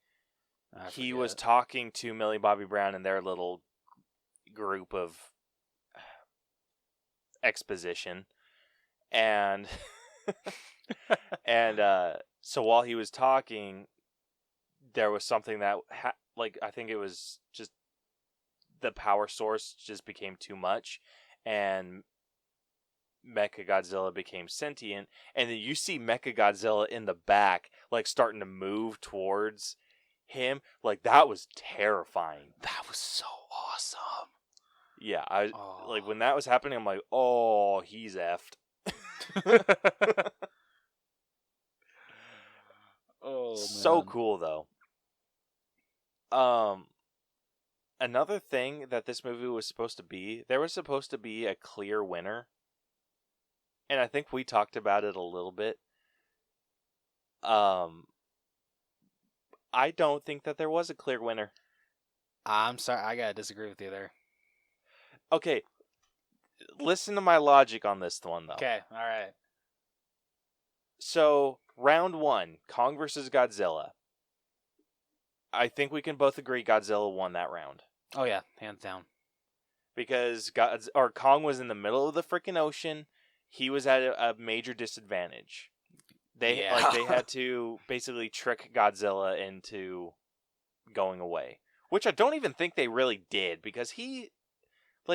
he was talking to Millie Bobby Brown and their little group of exposition, and so while he was talking, there was something that I think it was just the power source just became too much, and Mechagodzilla became sentient, and then you see Mechagodzilla in the back, like, starting to move towards him. Like, that was terrifying. That was so awesome. Yeah, like, when that was happening, I'm like, oh, he's effed. Oh, man. So cool, though. Another thing that this movie was supposed to be, there was supposed to be a clear winner. And I think we talked about it a little bit. I don't think that there was a clear winner. I'm sorry, I gotta disagree with you there. Okay, listen to my logic on this one, though. Okay, alright. So, round one, Kong vs. Godzilla. I think we can both agree Godzilla won that round. Oh yeah, hands down. Because Kong was in the middle of the freaking ocean. He was at a major disadvantage. They had to basically trick Godzilla into going away, which I don't even think they really did, because he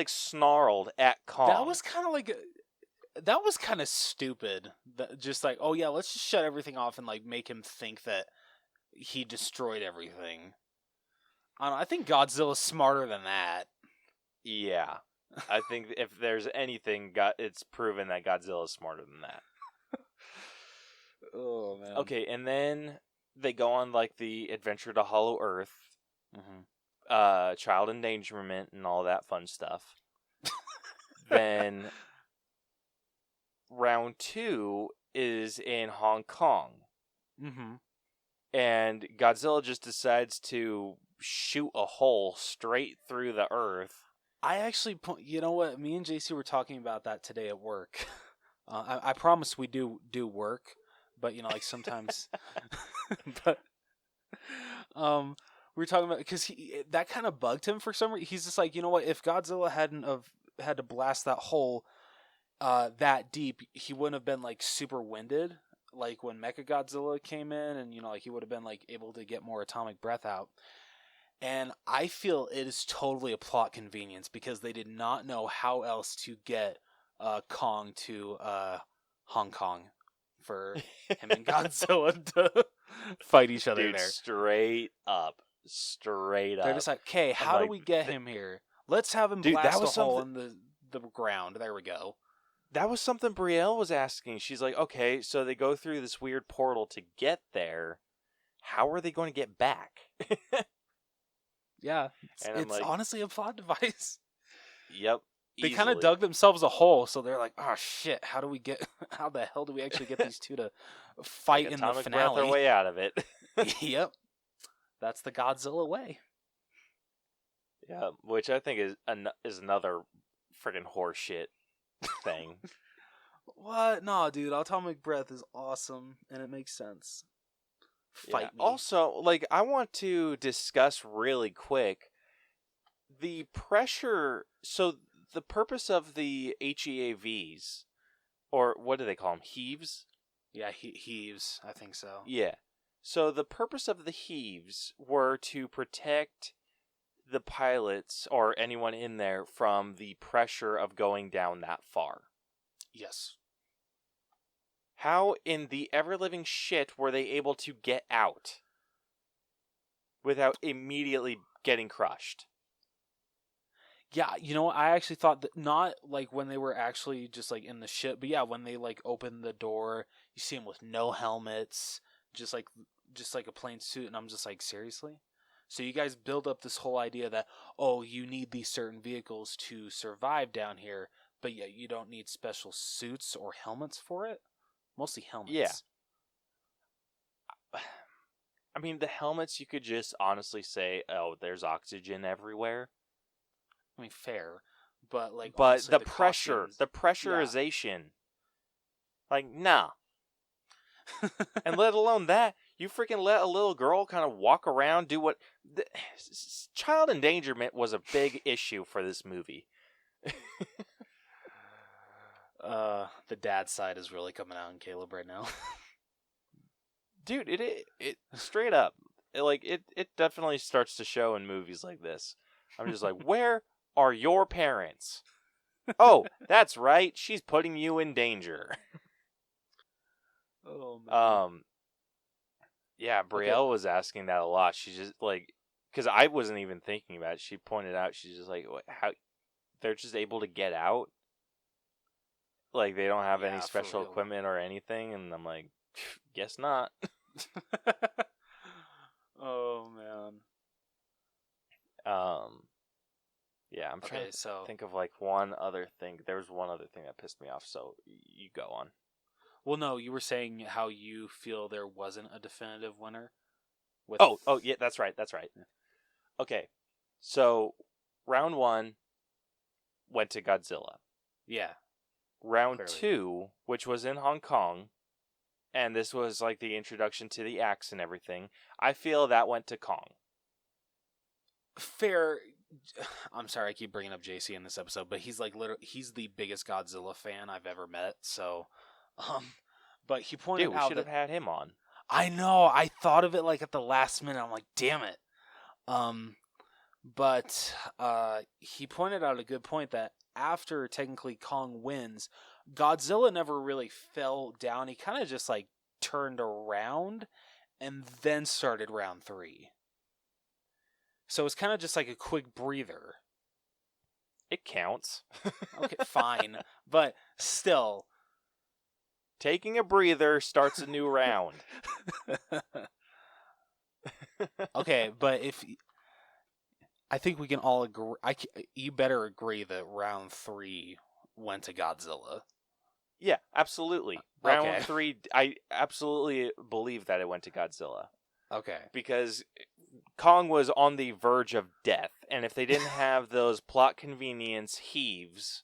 snarled at Kong. That was kind of stupid. Just like, oh yeah, let's just shut everything off and make him think that he destroyed everything. I don't know, I think Godzilla's smarter than that. Yeah. I think if there's anything, it's proven that Godzilla is smarter than that. Oh, man. Okay, and then they go on, the adventure to Hollow Earth, child endangerment, and all that fun stuff. Then, round 2 is in Hong Kong. Mm-hmm. And Godzilla just decides to shoot a hole straight through the earth. I actually, you know what? Me and JC were talking about that today at work. I promise we do work, but sometimes. But we were talking about, because that kind of bugged him for some reason. He's just like, you know what? If Godzilla hadn't have had to blast that hole that deep, he wouldn't have been super winded. Like when Mechagodzilla came in, and he would have been able to get more atomic breath out. And I feel it is totally a plot convenience, because they did not know how else to get Kong to Hong Kong for him and Godzilla to fight each other. Dude, there. Straight up. They're just like, okay, how do we get him here? Let's have him blast a hole in the ground. There we go. That was something Brielle was asking. She's like, okay, so they go through this weird portal to get there. How are they going to get back? Yeah, it's honestly a plot device. Yep. They kind of dug themselves a hole, so they're like, oh shit, how the hell do we actually get these two to fight in the finale? Breath our way out of it. Yep. That's the Godzilla way. Yeah, which I think is another friggin' horseshit thing. What? No, dude, atomic breath is awesome, and it makes sense. Fight me. Also, I want to discuss really quick the pressure. So the purpose of the HEAVs, or what do they call them? Heaves? Yeah, heaves. I think so. Yeah. So the purpose of the heaves were to protect the pilots or anyone in there from the pressure of going down that far. Yes. How in the ever-living shit were they able to get out without immediately getting crushed? Yeah, I actually thought that, not when they were actually just in the ship, but yeah, when they open the door, you see them with no helmets, just like a plain suit, and I'm just like, seriously? So you guys build up this whole idea that, oh, you need these certain vehicles to survive down here, but yeah, you don't need special suits or helmets for it? Mostly helmets. Yeah. I mean, the helmets, you could just honestly say, oh, there's oxygen everywhere. I mean, fair. But, but the pressure, the pressurization, nah. And let alone that, you freaking let a little girl kind of walk around, do what... child endangerment was a big issue for this movie. The dad side is really coming out in Caleb right now. Dude, it straight up, it definitely starts to show in movies like this. I'm just like, where are your parents? Oh, that's right, she's putting you in danger. Oh man. Yeah, Brielle was asking that a lot. She's just because I wasn't even thinking about it. She pointed out, she's just like, how they're just able to get out. They don't have any special equipment or anything, and I'm like, guess not. Oh man. Yeah, I'm trying to think of one other thing. There was one other thing that pissed me off, so you go on. Well, no, you were saying how you feel there wasn't a definitive winner. Oh, yeah, that's right. Yeah. Okay, so round 1 went to Godzilla. Yeah. Round 2, which was in Hong Kong, and this was the introduction to the axe and everything, I feel that went to Kong. fair. I'm sorry, I keep bringing up JC in this episode, but he's like literally, he's the biggest Godzilla fan I've ever met. So, but he pointed Dude, we out should have had him on. I know, I thought of it like at the last minute. I'm like, damn it. But he pointed out a good point that after technically Kong wins, Godzilla never really fell down. He kind of just like turned around and then started round 3. So it's kind of just like a quick breather. It counts. Okay, fine. But still. Taking a breather starts a new round. Okay, but I think we can all agree. You better agree that round 3 went to Godzilla. Yeah, absolutely. Round 3, I absolutely believe that it went to Godzilla. Okay. Because Kong was on the verge of death, and if they didn't have those plot convenience heaves,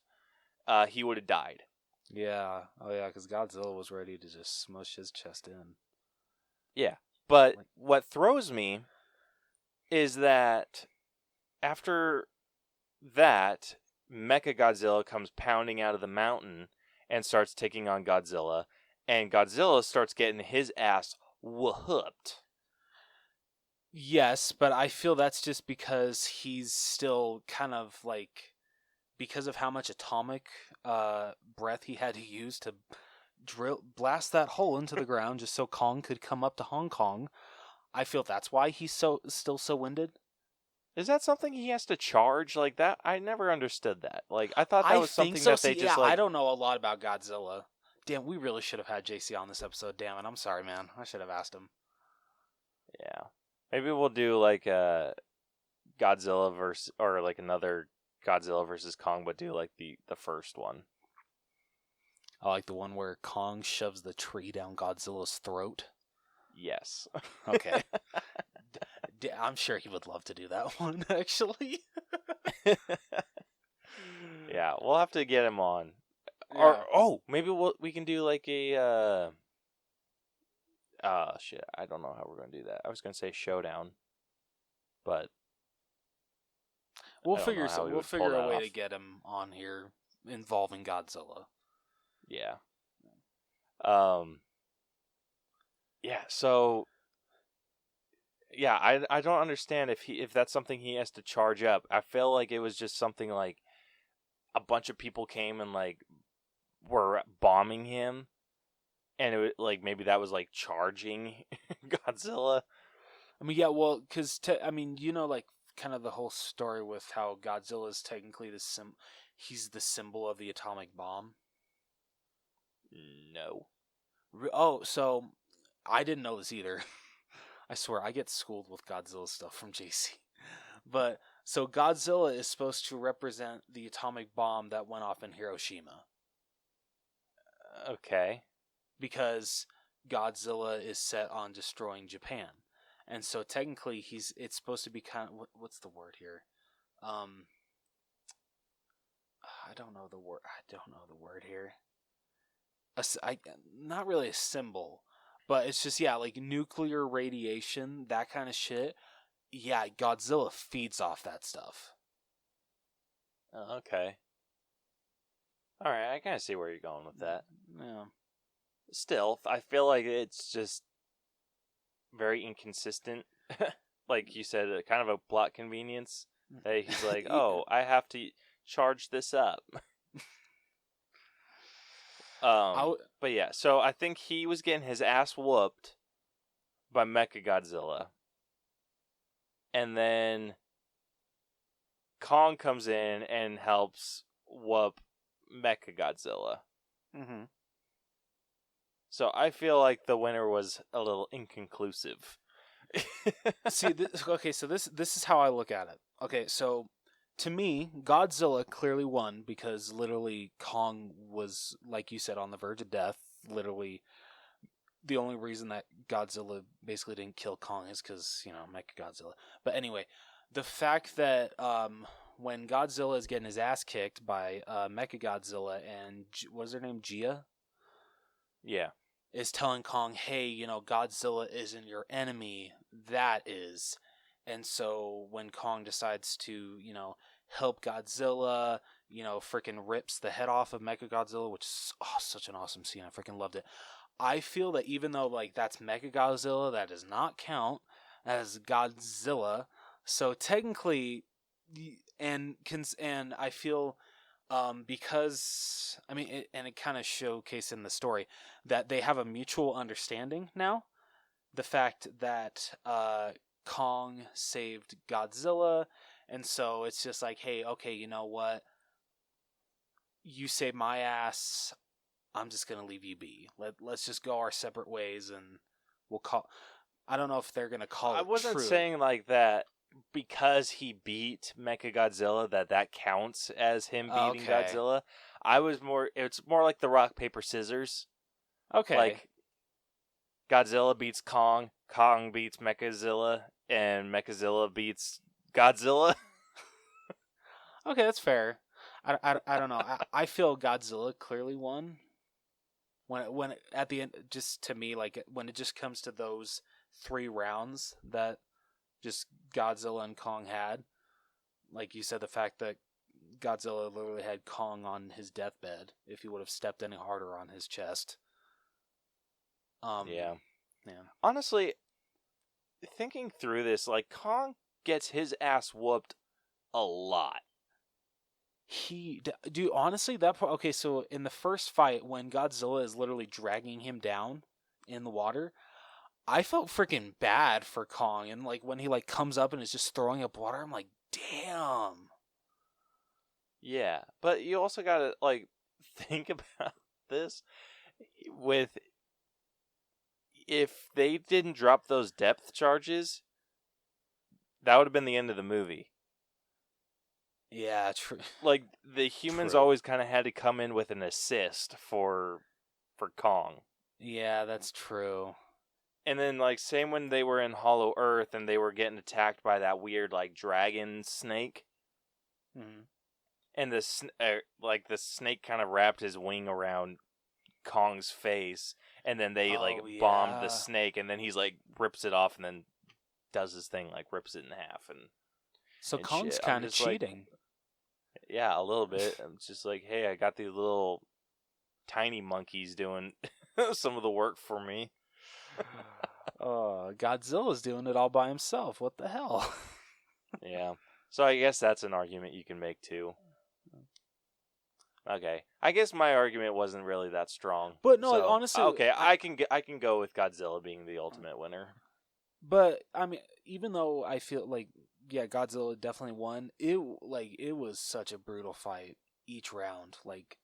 he would have died. Yeah. Oh, yeah, because Godzilla was ready to just smush his chest in. Yeah. But what throws me is that after that, Mechagodzilla comes pounding out of the mountain and starts taking on Godzilla, and Godzilla starts getting his ass whooped. Yes, but I feel that's just because he's still kind of like, because of how much atomic breath he had to use to blast that hole into the ground just so Kong could come up to Hong Kong. I feel that's why he's still so winded. Is that something he has to charge like that? I never understood that. Like, I thought that was something that they just like... I don't know a lot about Godzilla. Damn, we really should have had JC on this episode. Damn it, I'm sorry, man. I should have asked him. Yeah. Maybe we'll do like a Godzilla versus, or like another Godzilla versus Kong, but do like the first one. I like the one where Kong shoves the tree down Godzilla's throat. Yes. Okay. I'm sure he would love to do that one, actually. Yeah, we'll have to get him on. Yeah. Or maybe we can do like a shit, I don't know how we're going to do that. I was going to say showdown, but we'll figure a way to get him on here involving Godzilla. Yeah. Yeah, so yeah, I don't understand if that's something he has to charge up. I feel like it was just something like a bunch of people came and like were bombing him, and it was, like maybe that was like charging Godzilla. I mean, yeah, well, because you know, like kind of the whole story with how Godzilla is technically he's the symbol of the atomic bomb. No. Oh, so I didn't know this either. I swear, I get schooled with Godzilla stuff from JC. But, so Godzilla is supposed to represent the atomic bomb that went off in Hiroshima. Okay. Because Godzilla is set on destroying Japan. And so technically it's supposed to be kind of, what's the word here? I don't know the word here. Not really a symbol. But it's just, yeah, like nuclear radiation, that kind of shit. Yeah, Godzilla feeds off that stuff. Okay. Alright, I kind of see where you're going with that. Yeah. Still, I feel like it's just very inconsistent. Like you said, kind of a plot convenience. That he's like, oh, I have to charge this up. But yeah, so I think he was getting his ass whooped by Mechagodzilla. And then Kong comes in and helps whoop Mechagodzilla. Mm-hmm. So I feel like the winner was a little inconclusive. See, so this is how I look at it. Okay, so to me, Godzilla clearly won because literally Kong was, like you said, on the verge of death. Literally, the only reason that Godzilla basically didn't kill Kong is because, Mechagodzilla. But anyway, the fact that when Godzilla is getting his ass kicked by Mechagodzilla and, what's her name, Gia? Yeah. Is telling Kong, hey, Godzilla isn't your enemy, that is. And so when Kong decides to, help Godzilla, freaking rips the head off of Mechagodzilla, which is such an awesome scene. I freaking loved it. I feel that even though like that's Mechagodzilla, that does not count as Godzilla. So technically, and I feel because it kind of showcased in the story that they have a mutual understanding now. The fact that Kong saved Godzilla, and so it's just like, hey, okay, you know what? You saved my ass. I'm just gonna leave you be. Let's just go our separate ways, and we'll call. I don't know if they're gonna call it. I wasn't true. saying like that because he beat Mechagodzilla that counts as him beating Godzilla. I was more. It's more like the rock paper scissors. Okay. Like Godzilla beats Kong, Kong beats Mechazilla, and Mechazilla beats Godzilla. Okay, that's fair. I don't know. I feel Godzilla clearly won. When at the end, just to me, like when it just comes to those 3 rounds that just Godzilla and Kong had, like you said, the fact that Godzilla literally had Kong on his deathbed if he would have stepped any harder on his chest. Yeah. Honestly, thinking through this, like Kong gets his ass whooped a lot. Dude, honestly, that part. Okay, so in the first fight, when Godzilla is literally dragging him down in the water, I felt freaking bad for Kong, and like when he like comes up and is just throwing up water, I'm like, damn. Yeah, but you also gotta like think about this with if they didn't drop those depth charges, that would have been the end of the movie. Yeah, true. Like the humans always kind of had to come in with an assist for Kong. Yeah, that's true. And then like same when they were in Hollow Earth and they were getting attacked by that weird like dragon snake. Mm-hmm. And the snake kind of wrapped his wing around Kong's face, and then they bombed the snake, and then he's like rips it off and then does his thing, like rips it in half, and Kong's kind of cheating. Yeah, a little bit. I'm just like, hey, I got these little tiny monkeys doing some of the work for me. Godzilla's doing it all by himself. What the hell? Yeah. So I guess that's an argument you can make too. Okay, I guess my argument wasn't really that strong. But no, honestly, okay, I can go with Godzilla being the ultimate winner. But I mean, even though I feel like Godzilla definitely won, it was such a brutal fight each round. Like,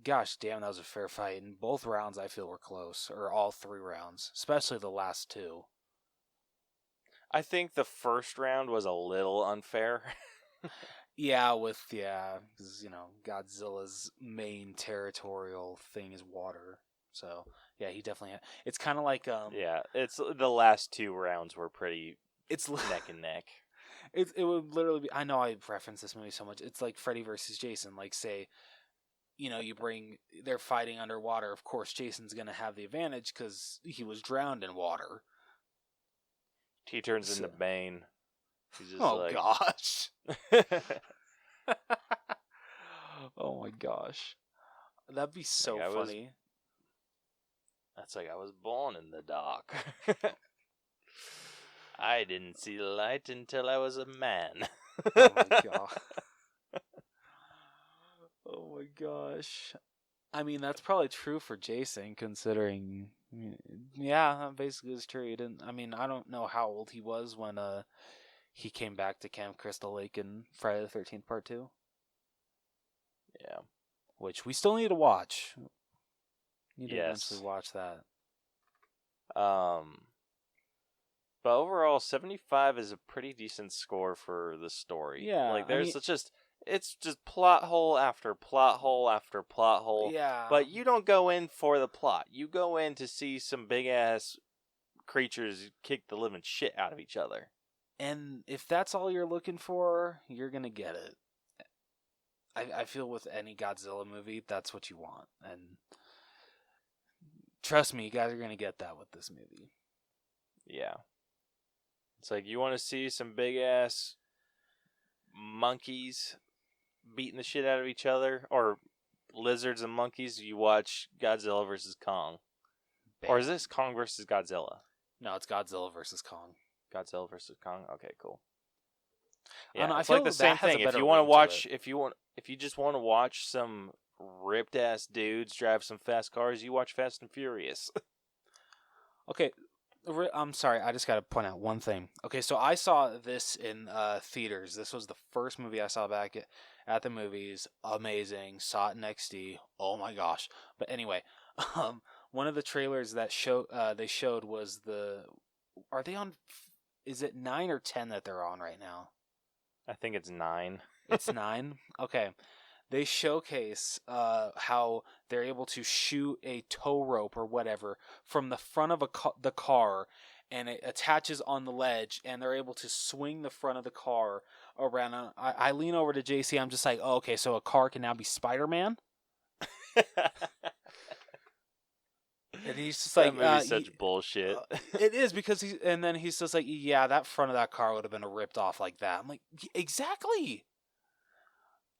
gosh damn, that was a fair fight. And both rounds I feel were close, or all 3 rounds, especially the last 2. I think the first round was a little unfair. Because Godzilla's main territorial thing is water. So yeah, he definitely had. It's kind of like it's the last 2 rounds were pretty. It's neck and neck. It would literally be. I know I reference this movie so much. It's like Freddy versus Jason. Like say, they're fighting underwater. Of course, Jason's gonna have the advantage because he was drowned in water. He turns into Bane. He's just gosh. Oh my gosh. That'd be so funny. That's like I was born in the dark. I didn't see the light until I was a man. Oh my god. Oh my gosh. I mean, that's probably true for Jason, considering. Yeah, that basically is true. He didn't. I mean, I don't know how old he was when he came back to Camp Crystal Lake in Friday the 13th Part 2. Yeah. Which we still need to watch. Need to eventually watch that. But overall, 75 is a pretty decent score for the story. Yeah. Like, it's just plot hole after plot hole after plot hole. Yeah. But you don't go in for the plot. You go in to see some big-ass creatures kick the living shit out of each other. And if that's all you're looking for, you're going to get it. I feel with any Godzilla movie, that's what you want. And trust me, you guys are going to get that with this movie. Yeah. It's like, you want to see some big ass monkeys beating the shit out of each other, or lizards and monkeys, you watch Godzilla versus Kong. Bam. Or is this Kong versus Godzilla? No, it's Godzilla versus Kong. Godzilla versus Kong. Okay, cool. I don't know, Yeah, I it's feel like the that same has a thing. If better you want to ring to watch, it. if you just want to watch some ripped ass dudes drive some fast cars, you watch Fast and Furious. Okay, I'm sorry. I just got to point out one thing. Okay, so I saw this in theaters. This was the first movie I saw back at the movies. Amazing. Saw it in XD. Oh my gosh. But anyway, one of the trailers that they showed was Are they on? Is it 9 or 10 that they're on right now? I think it's 9. It's 9. Okay. They showcase how they're able to shoot a tow rope or whatever from the front of the car, and it attaches on the ledge, and they're able to swing the front of the car around. I lean over to JC. I'm just like, oh, okay, so a car can now be Spider-Man? And he's just like, that movie's such bullshit. It is, because then he's just like, yeah, that front of that car would have been ripped off like that. I'm like, exactly.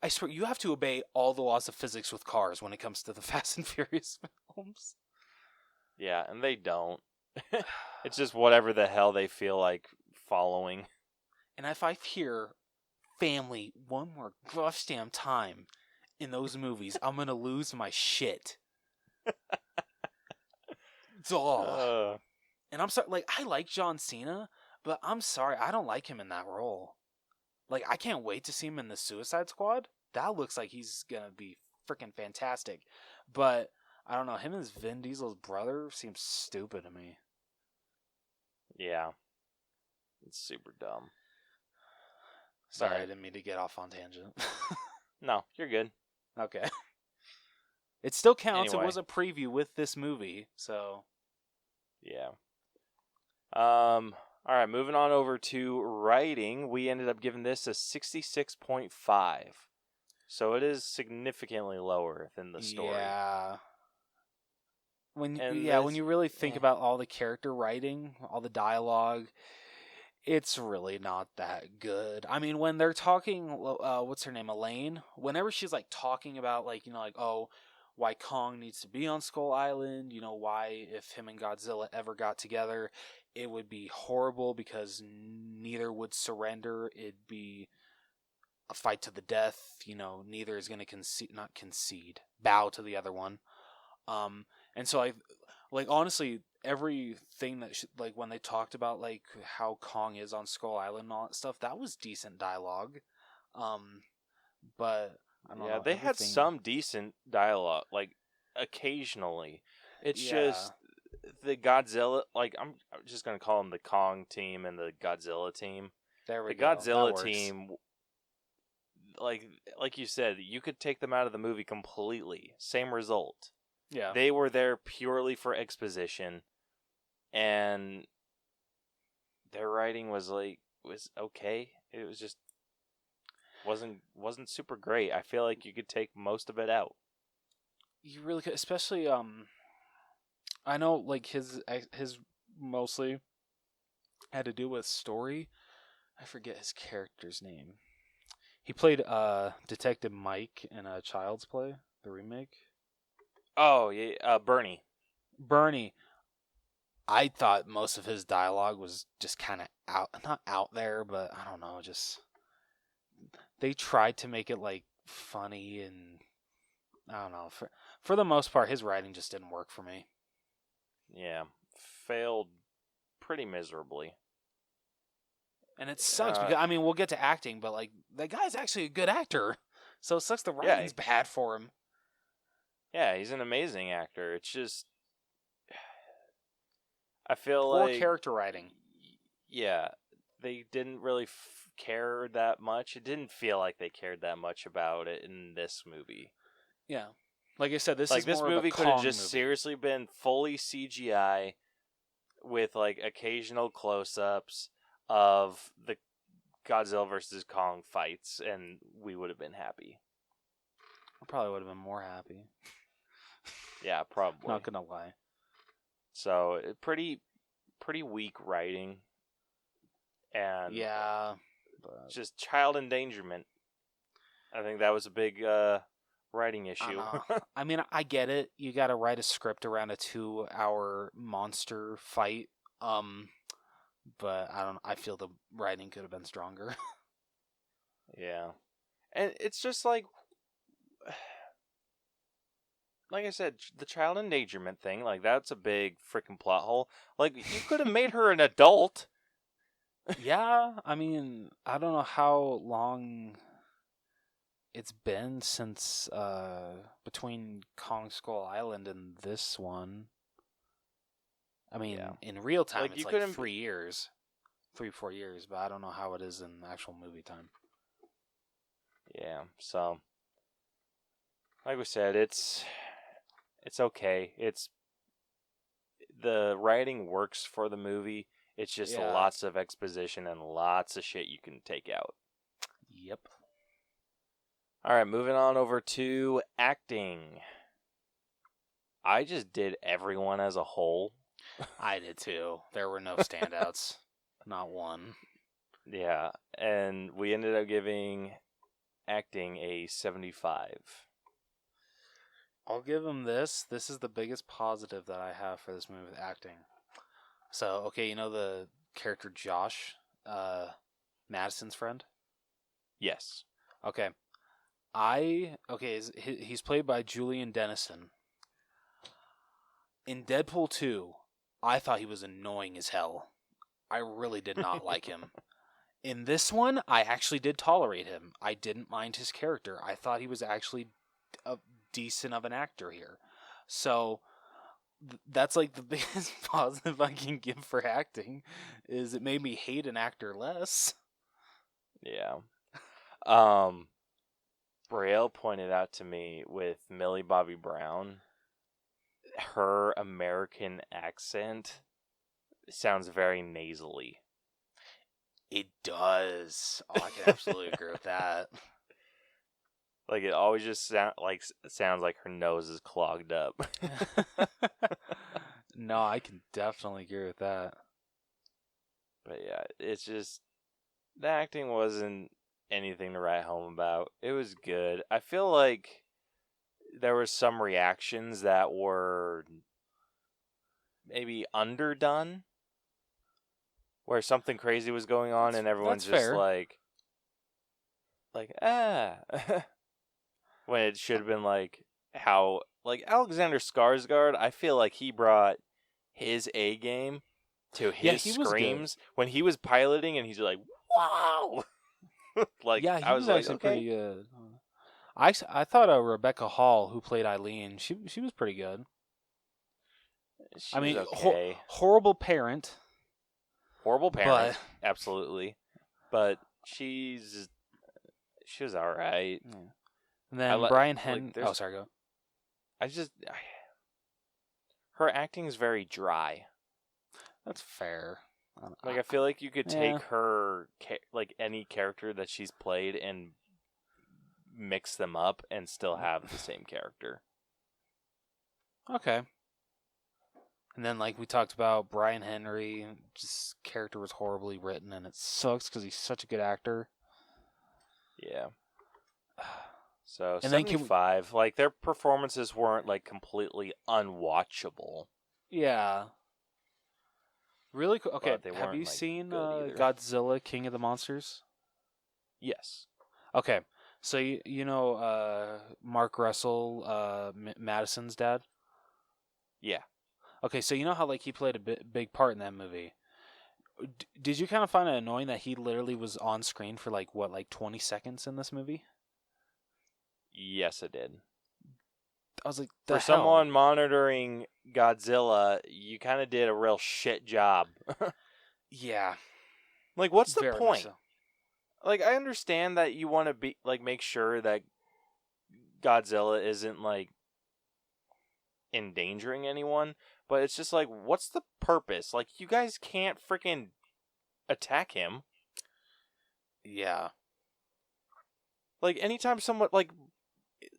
I swear, you have to obey all the laws of physics with cars when it comes to the Fast and Furious films. Yeah, and they don't. It's just whatever the hell they feel like following. And if I hear family one more gosh damn time in those movies, I'm going to lose my shit. And I'm sorry, like, I like John Cena, but I'm sorry, I don't like him in that role. Like, I can't wait to see him in the Suicide Squad. That looks like he's gonna be freaking fantastic. But, I don't know, him as Vin Diesel's brother seems stupid to me. Yeah. It's super dumb. Sorry, I didn't mean to get off on tangent. No, you're good. Okay. It still counts. Anyway. It was a preview with this movie, so... Yeah. All right, moving on over to writing. We ended up giving this a 66.5. So it is significantly lower than the story. Yeah. When you really think yeah. about all the character writing, all the dialogue, it's really not that good. I mean, when they're talking, what's her name, Elaine? Whenever she's like talking about why Kong needs to be on Skull Island, why if him and Godzilla ever got together, it would be horrible because neither would surrender. It'd be a fight to the death. Neither is going to bow to the other one. And so honestly, everything that when they talked about like how Kong is on Skull Island and all that stuff, that was decent dialogue. But I don't know. They had some decent dialogue, like occasionally. It's just the Godzilla, like I'm just gonna call them the Kong team and the Godzilla team. There we go. The Godzilla team, like you said, you could take them out of the movie completely. Same result. Yeah. They were there purely for exposition, and their writing was okay. It was just wasn't super great. I feel like you could take most of it out. You really could, especially I know like his mostly had to do with story. I forget his character's name. He played Detective Mike in Child's Play, the remake. Oh, yeah, Bernie. I thought most of his dialogue was just kind of not out there, but I don't know, just they tried to make it like funny, and I don't know. For the most part, his writing just didn't work for me. Yeah, failed pretty miserably. And it sucks because we'll get to acting, but like that guy's actually a good actor, so it sucks the writing's bad for him. Yeah, he's an amazing actor. It's just I feel poor like character writing. Yeah, they didn't really care that much. It didn't feel like they cared that much about it in this movie. Yeah, like I said, this movie could have just seriously been fully CGI with like occasional close-ups of the Godzilla versus Kong fights, and we would have been happy. I probably would have been more happy. Yeah, probably. Not gonna lie. So pretty weak writing. and Yeah, just child endangerment. I think that was a big writing issue. I mean, I get it. You got to write a script around a 2-hour monster fight. But I don't. I feel the writing could have been stronger. Yeah, and it's just like I said, the child endangerment thing. Like that's a big freaking plot hole. Like you could have made her an adult. Yeah, I mean, I don't know how long it's been since between Kong Skull Island and this one. I mean, in real time, it's like 3 years. 3-4 years, but I don't know how it is in actual movie time. Yeah, so like we said, it's okay. It's the writing works for the movie. It's just lots of exposition and lots of shit you can take out. Yep. All right, moving on over to acting. I just did everyone as a whole. I did too. There were no standouts. Not one. Yeah, and we ended up giving acting a 75. I'll give him this. This is the biggest positive that I have for this movie with acting. So, okay, you know the character Josh, Madison's friend? Yes. Okay. He's played by Julian Dennison. In Deadpool 2, I thought he was annoying as hell. I really did not like him. In this one, I actually did tolerate him. I didn't mind his character. I thought he was actually a decent of an actor here. So that's like the biggest positive I can give for acting, is it made me hate an actor less. Yeah. Braille pointed out to me with Millie Bobby Brown, her American accent sounds very nasally. It does. Oh, I can absolutely agree with that. Like it always just sounds like her nose is clogged up. No, I can definitely agree with that. But yeah, it's just the acting wasn't anything to write home about. It was good. I feel like there were some reactions that were maybe underdone, where something crazy was going on and everyone's just fair. like when it should have been how Alexander Skarsgård, I feel like he brought his A game to his screams when he was piloting, and he's like, wow. I was actually pretty good. I thought Rebecca Hall, who played Eileen, she was pretty good. She was okay. Horrible parent. Horrible parent, absolutely. But she was all right. Yeah. And then Brian Henry. Oh, sorry, go. Her acting is very dry. That's fair. I feel like you could take her, any character that she's played and mix them up and still have the same character. Okay. And then, like we talked about, Brian Henry, just character was horribly written, and it sucks because he's such a good actor. Yeah. So, and 75, their performances weren't, completely unwatchable. Yeah. Really cool. Okay, have you seen Godzilla, King of the Monsters? Yes. Okay, so you know Mark Russell, Madison's dad? Yeah. Okay, so you know how he played a big part in that movie. Did you kind of find it annoying that he literally was on screen for 20 seconds in this movie? Yes, it did. I was like, for someone monitoring Godzilla, you kind of did a real shit job. Yeah. What's the point? So. I understand that you want to be make sure that Godzilla isn't endangering anyone, but it's just what's the purpose? You guys can't freaking attack him. Yeah. Anytime someone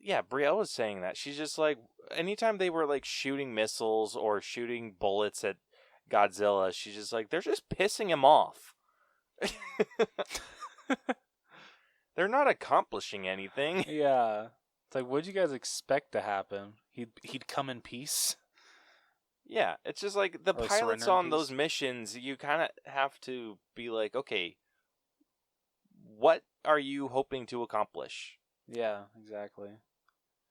yeah, Brielle was saying that. She's just anytime they were shooting missiles or shooting bullets at Godzilla, she's just they're just pissing him off. They're not accomplishing anything. Yeah. It's like, what'd you guys expect to happen? He'd come in peace? Yeah, it's just like the Or pilots surrender in on those peace? missions, you kind of have to be like, okay, what are you hoping to accomplish? Yeah, exactly.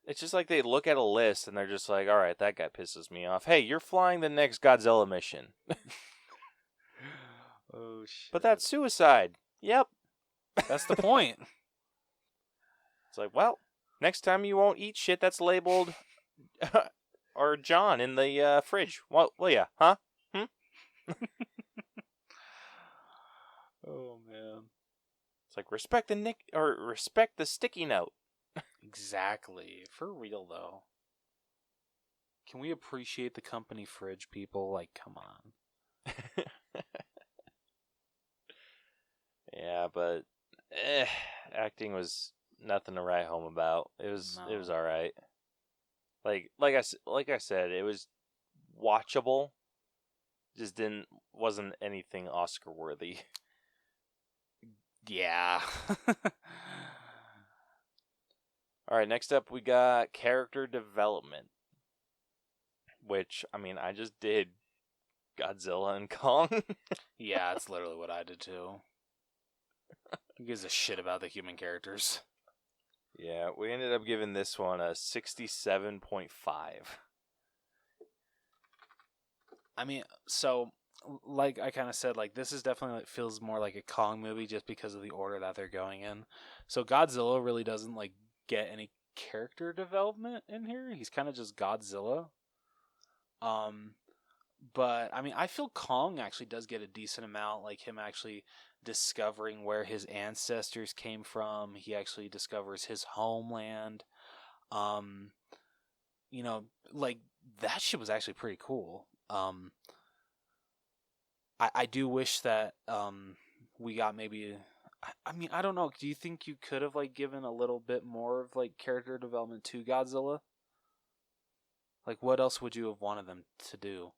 It's just like they look at a list and they're just like, all right, that guy pisses me off. Hey, you're flying the next Godzilla mission. Oh, shit. But that's suicide. Yep. That's the point. It's like, well, next time you won't eat shit that's labeled or John in the fridge. Well, yeah, huh? Oh, man. It's like respect the sticky note. Exactly. For real, though. Can we appreciate the company fridge, people? Like, come on. Yeah, but acting was nothing to write home about. It was all right. Like I said, it was watchable. Just wasn't anything Oscar worthy. Yeah. All right, next up we got character development, which I just did Godzilla and Kong. Yeah, it's literally what I did too. Who gives a shit about the human characters? Yeah, we ended up giving this one a 67.5. So, like I kind of said, like this is definitely feels more like a Kong movie just because of the order that they're going in. So Godzilla really doesn't like get any character development in here. He's kind of just Godzilla. But I feel Kong actually does get a decent amount, like him actually discovering where his ancestors came from. He actually discovers his homeland. Like that shit was actually pretty cool. I do wish that we got maybe. I don't know. Do you think you could have like given a little bit more of like character development to Godzilla? Like, what else would you have wanted them to do?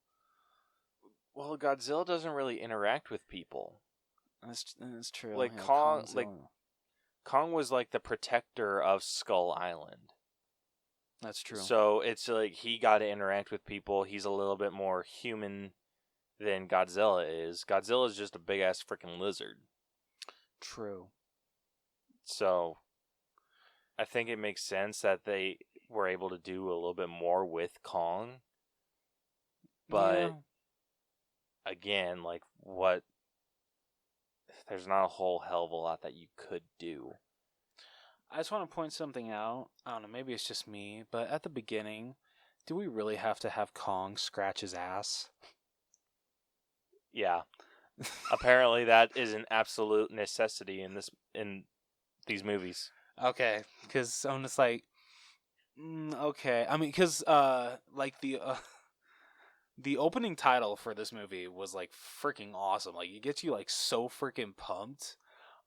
Well, Godzilla doesn't really interact with people. That's true. Like yeah, Kong was like the protector of Skull Island. That's true. So it's like he got to interact with people. He's a little bit more human than Godzilla is. Godzilla is just a big ass freaking lizard. True. So I think it makes sense that they were able to do a little bit more with Kong. But again, like there's not a whole hell of a lot that you could do. I just want to point something out. I don't know, maybe it's just me, but at the beginning, do we really have to have Kong scratch his ass? Yeah. Apparently that is an absolute necessity in these movies. Okay, because I'm just like, okay. Because like the opening title for this movie was like freaking awesome. Like it gets you like so freaking pumped.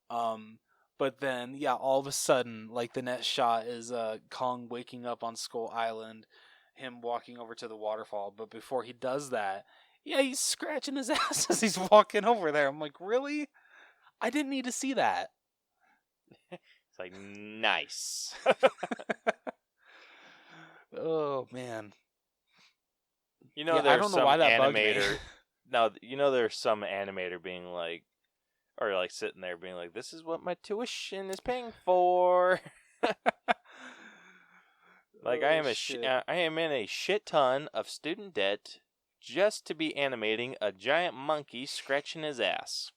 But then yeah, all of a sudden, like the next shot is Kong waking up on Skull Island, him walking over to the waterfall. But before he does that, yeah, he's scratching his ass as he's walking over there. I'm like, really? I didn't need to see that. It's like, nice. Oh man. You know, Yeah, there's I don't know some why that bugged me. animator. No, you know, there's some animator being like, or like sitting there being like, "This is what my tuition is paying for." Like I am in a shit ton of student debt just to be animating a giant monkey scratching his ass.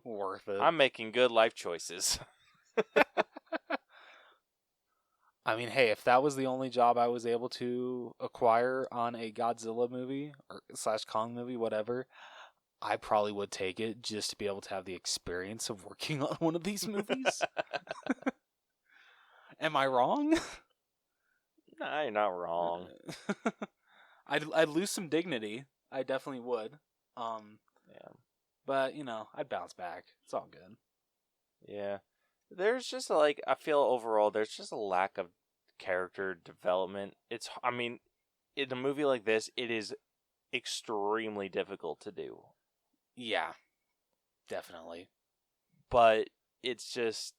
Worth it. I'm making good life choices. Hey, if that was the only job I was able to acquire on a Godzilla movie or / Kong movie, whatever, I probably would take it just to be able to have the experience of working on one of these movies. Am I wrong? Nah, you're not wrong. I'd lose some dignity. I definitely would. Yeah. But I'd bounce back. It's all good. Yeah. There's just like, I feel overall there's just a lack of character development. In a movie like this, it is extremely difficult to do. Yeah. Definitely. But it's just,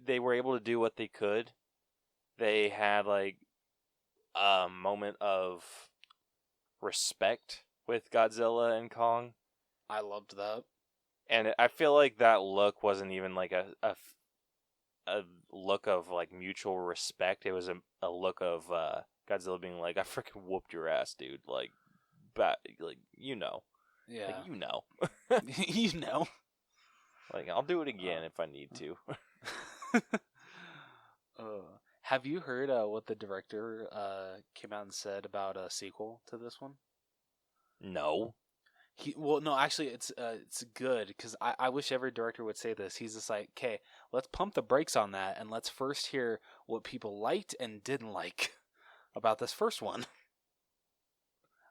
they were able to do what they could. They had like a moment of respect with Godzilla and Kong. I loved that. And I feel like that look wasn't even like a look of like mutual respect. It was a look of Godzilla being like, I freaking whooped your ass, dude. Like, you know. Yeah. Like, you know. You know. Like, I'll do it again if I need to. Have you heard what the director came out and said about a sequel to this one? No. No, actually, it's good, because I wish every director would say this. He's just like, okay, let's pump the brakes on that, and let's first hear what people liked and didn't like about this first one.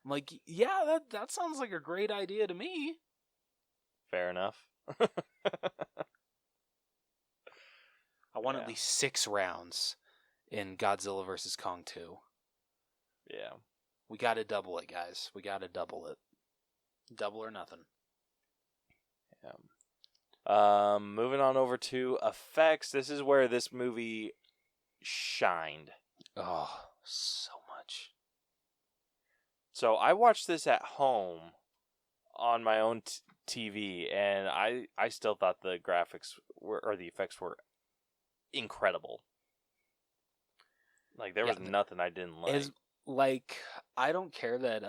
I'm like, yeah, that sounds like a great idea to me. Fair enough. I want at least 6 rounds in Godzilla vs. Kong 2. Yeah. We got to double it, guys. We got to double it. Double or nothing. Yeah. Moving on over to effects. This is where this movie shined. Oh, so much. So I watched this at home on my own TV, and I still thought the graphics or the effects were incredible. Like, there was nothing I didn't like. I don't care that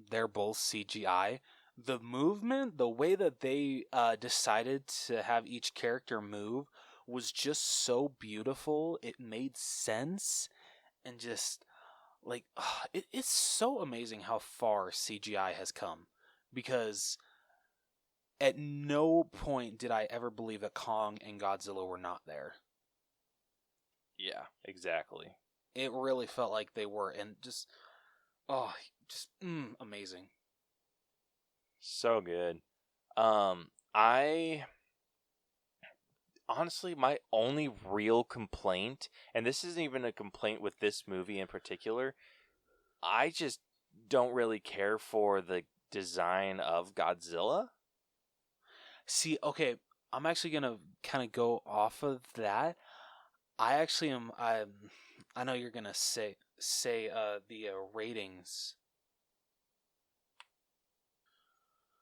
they're both CGI. The movement, the way that they decided to have each character move was just so beautiful. It made sense, and just like it's so amazing how far CGI has come, because at no point did I ever believe that Kong and Godzilla were not there. Yeah, exactly. It really felt like they were, and amazing. So good. Honestly, my only real complaint, and this isn't even a complaint with this movie in particular, I just don't really care for the design of Godzilla. See, okay, I'm actually gonna kind of go off of that. I actually am. I know you're gonna say the ratings.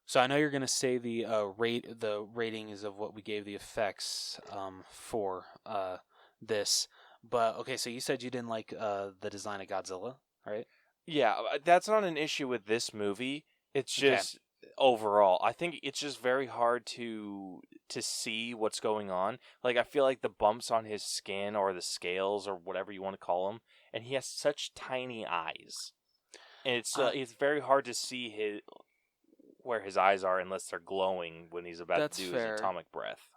So I know you're gonna say the ratings of what we gave the effects for this, but okay. So you said you didn't like the design of Godzilla, right? Yeah, that's not an issue with this movie. It's just overall, I think it's just very hard to see what's going on. Like, I feel like the bumps on his skin or the scales or whatever you want to call them, and he has such tiny eyes, and it's very hard to see where his eyes are unless they're glowing when he's about to do his atomic breath.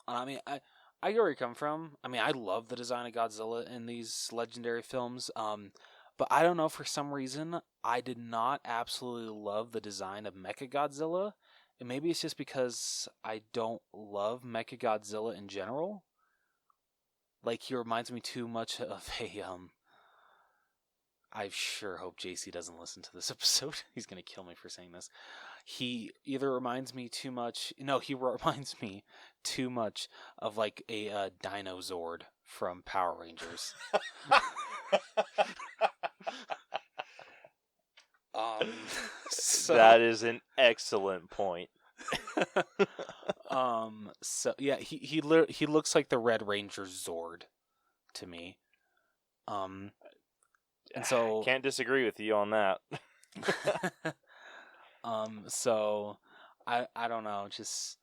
I mean, I get where you come from. I mean, I love the design of Godzilla in these legendary films. But I don't know, for some reason, I did not absolutely love the design of Mechagodzilla. And maybe it's just because I don't love Mechagodzilla in general. Like, he reminds me too much of a, I sure hope JC doesn't listen to this episode. He's going to kill me for saying this. He either reminds me too much... No, he reminds me too much of, like, a Dino Zord from Power Rangers. That is an excellent point. So yeah, he looks like the Red Ranger Zord to me. And so can't disagree with you on that. So I don't know, just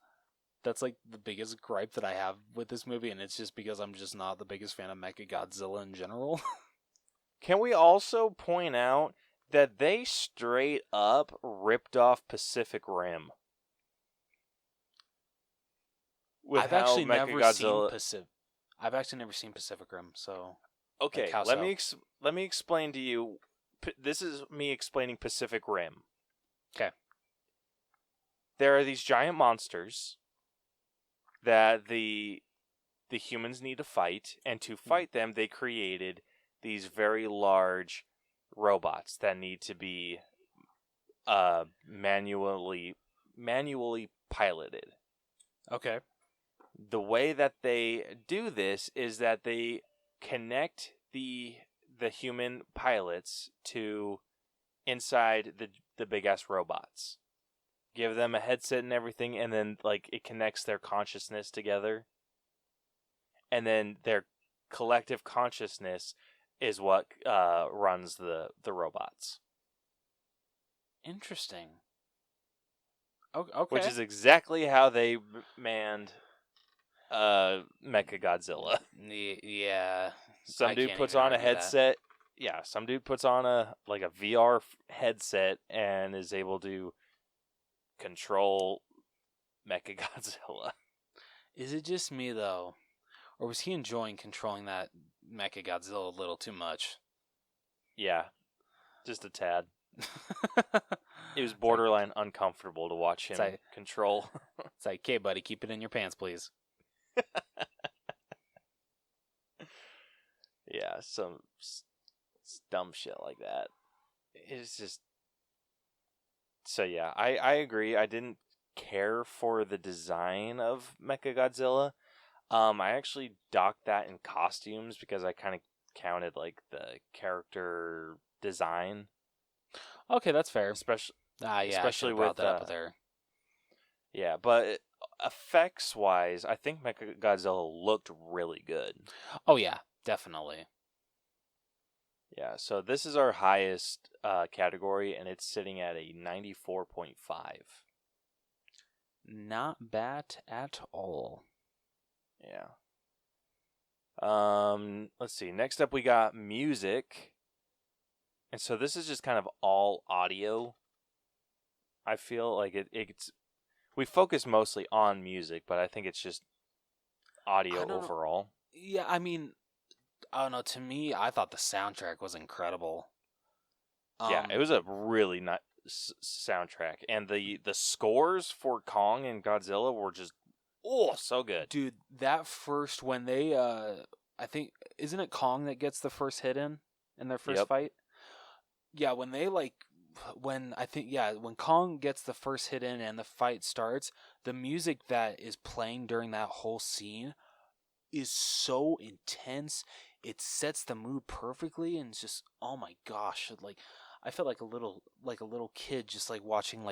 that's like the biggest gripe that I have with this movie, and it's just because I'm just not the biggest fan of Mechagodzilla in general. Can we also point out that they straight up ripped off Pacific Rim? I've actually never seen Pacific Rim, so okay, like, let me explain to you. This is me explaining Pacific Rim. Okay. There are these giant monsters that the humans need to fight, and to fight them, they created these very large robots that need to be manually piloted. Okay. The way that they do this is that they connect the human pilots to inside the big ass robots. Give them a headset and everything, and then like it connects their consciousness together. And then their collective consciousness is what runs the robots. Interesting. Okay. Which is exactly how they manned Mechagodzilla. Yeah. Some dude puts on a headset. Yeah, some dude puts on a VR headset and is able to control Mechagodzilla. Is it just me though, or was he enjoying controlling that Mechagodzilla a little too much? Yeah, just a tad. It was borderline uncomfortable to watch him control. It's like, okay, buddy, keep it in your pants, please. Yeah, some dumb shit like that. It's just... So yeah, I agree. I didn't care for the design of Mechagodzilla. I actually docked that in costumes because I kind of counted like the character design. Okay, that's fair. Especially I brought that up there. Yeah, but effects wise, I think Mechagodzilla looked really good. Oh yeah, definitely. Yeah, so this is our highest category, and it's sitting at a 94.5. Not bad at all. Yeah. Let's see. Next up, we got music. And so this is just kind of all audio. I feel like it's... We focus mostly on music, but I think it's just audio overall. Yeah, I mean, I don't know. To me, I thought the soundtrack was incredible. Yeah, it was a really nice soundtrack. And the scores for Kong and Godzilla were just, so good. Dude, that first, when they, I think, isn't it Kong that gets the first hit in their first fight? Yeah, when they, when Kong gets the first hit in and the fight starts, the music that is playing during that whole scene is so intense. It sets the mood perfectly, and it's just, oh my gosh, I felt like a little kid just watching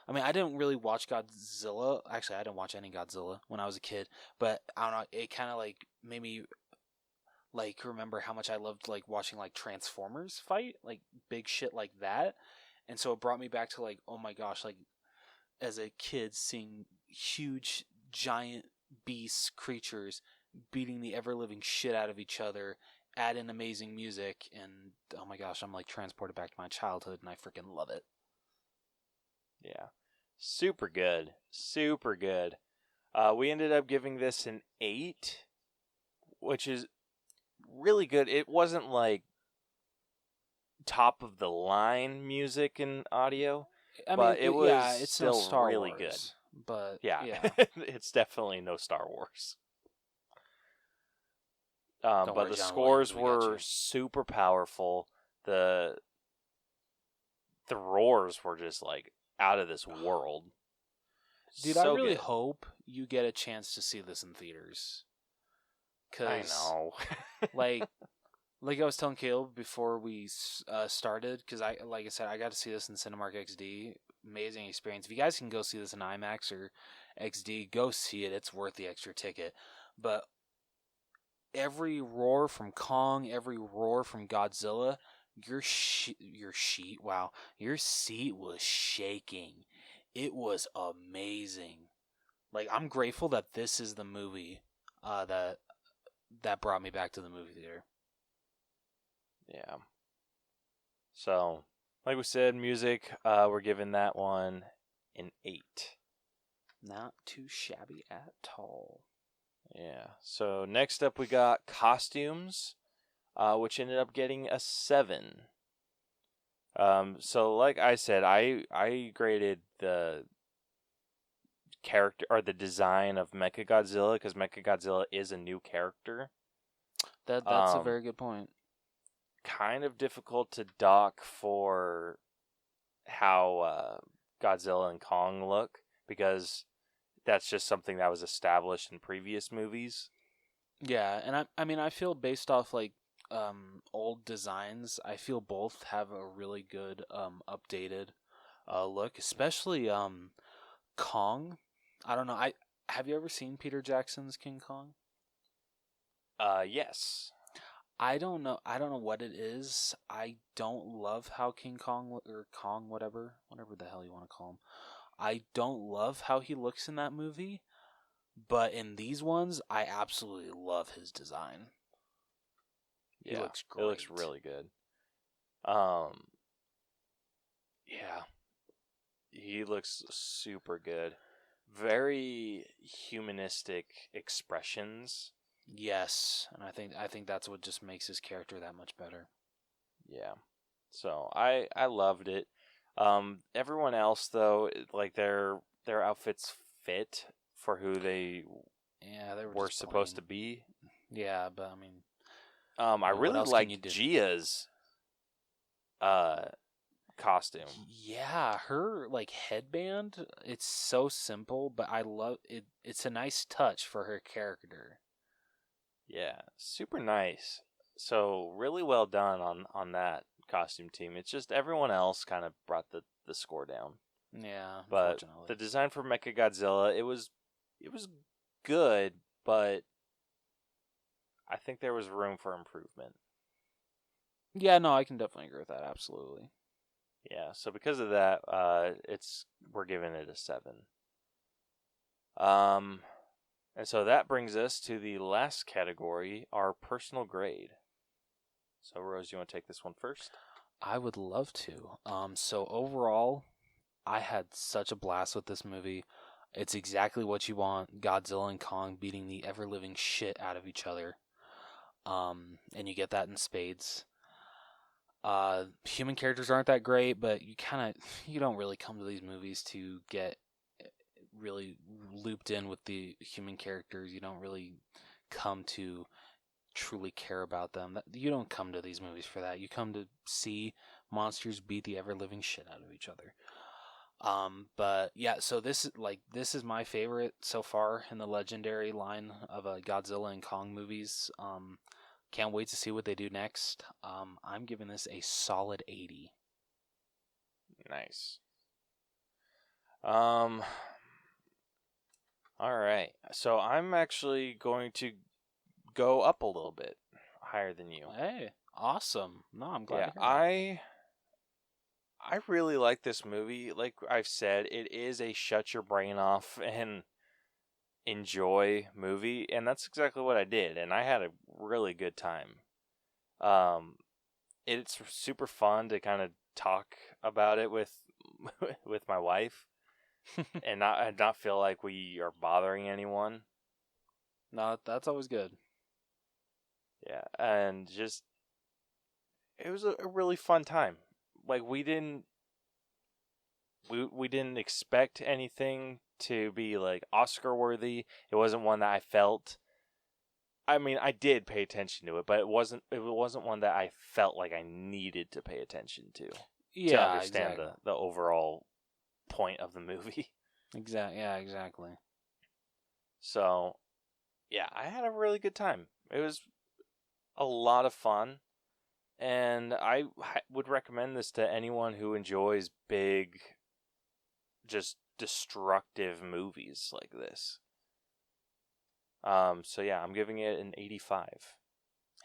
I mean, I didn't really watch Godzilla. Actually, I didn't watch any Godzilla when I was a kid, but I don't know, it kind of made me remember how much I loved watching Transformers fight, big shit like that. And so it brought me back to oh my gosh, as a kid seeing huge giant beasts, creatures beating the ever-living shit out of each other, add in amazing music, and oh my gosh, I'm transported back to my childhood, and I freaking love it. Yeah. Super good. Super good. We ended up giving this an 8, which is really good. It wasn't top of the line music and audio, but it was it's still no Star really Wars, good. But yeah. It's definitely no Star Wars. But the scores were super powerful. The roars were just out of this world. Dude, so I really good. hope you get a chance to see this in theaters. I know. like I was telling Caleb before we started, because I said, I got to see this in Cinemark XD. Amazing experience. If you guys can go see this in IMAX or XD, go see it. It's worth the extra ticket. But every roar from Kong, every roar from Godzilla, your seat was shaking. It was amazing. I'm grateful that this is the movie that brought me back to the movie theater. Yeah. So, like we said, music, we're giving that one an 8. Not too shabby at all. Yeah. So next up we got costumes, which ended up getting a 7. So like I said, I graded the character or the design of Mechagodzilla because Mechagodzilla is a new character. That's a very good point. Kind of difficult to dock for how Godzilla and Kong look because that's just something that was established in previous movies. Yeah, and I mean, I feel based off like old designs, I feel both have a really good updated look, especially Kong. I don't know. I have you ever seen Peter Jackson's King Kong? Yes. I don't know. I don't know what it is. I don't love how King Kong or Kong, whatever the hell you want to call him. I don't love how he looks in that movie, but in these ones, I absolutely love his design. He looks great. It looks really good. Yeah. He looks super good. Very humanistic expressions. Yes, and I think that's what just makes his character that much better. Yeah. So I loved it. Everyone else though, like their outfits fit for who they were supposed to be. Yeah, but I mean, I really liked Gia's costume. Yeah, her like headband, it's so simple, but I love it. It's a nice touch for her character. Yeah, super nice. So really well done on that costume team. It's just everyone else kind of brought the score down. Yeah, but unfortunately. The design for Mechagodzilla, it was good, but I think there was room for improvement. Yeah, no, I can definitely agree with that. Absolutely. Yeah, so because of that, we're giving it a 7. And so that brings us to the last category, our personal grade. So Rose, you want to take this one first? I would love to. So overall, I had such a blast with this movie. It's exactly what you want: Godzilla and Kong beating the ever-living shit out of each other. And you get that in spades. Human characters aren't that great, but you don't really come to these movies to get really looped in with the human characters. You don't really come to truly care about them. You don't come to these movies for that. You come to see monsters beat the ever-living shit out of each other. But yeah, so this is my favorite so far in the legendary line of Godzilla and Kong movies. Can't wait to see what they do next. I'm giving this a solid 80. Nice. All right. So I'm actually going to go up a little bit higher than you. Hey, awesome. No, I'm glad to hear that. I really like this movie. Like I've said, it is a shut your brain off and enjoy movie, and that's exactly what I did, and I had a really good time. It's super fun to kind of talk about it with with my wife and not feel like we are bothering anyone. No, that's always good. Yeah, and just it was a really fun time. Like we didn't expect anything to be like Oscar worthy. It wasn't one that I felt. I mean, I did pay attention to it, but it wasn't one that I felt like I needed to pay attention to understand exactly. the overall point of the movie. Exactly. So, yeah, I had a really good time. It was a lot of fun, and I would recommend this to anyone who enjoys big, just destructive movies like this. So yeah, I'm giving it an 85.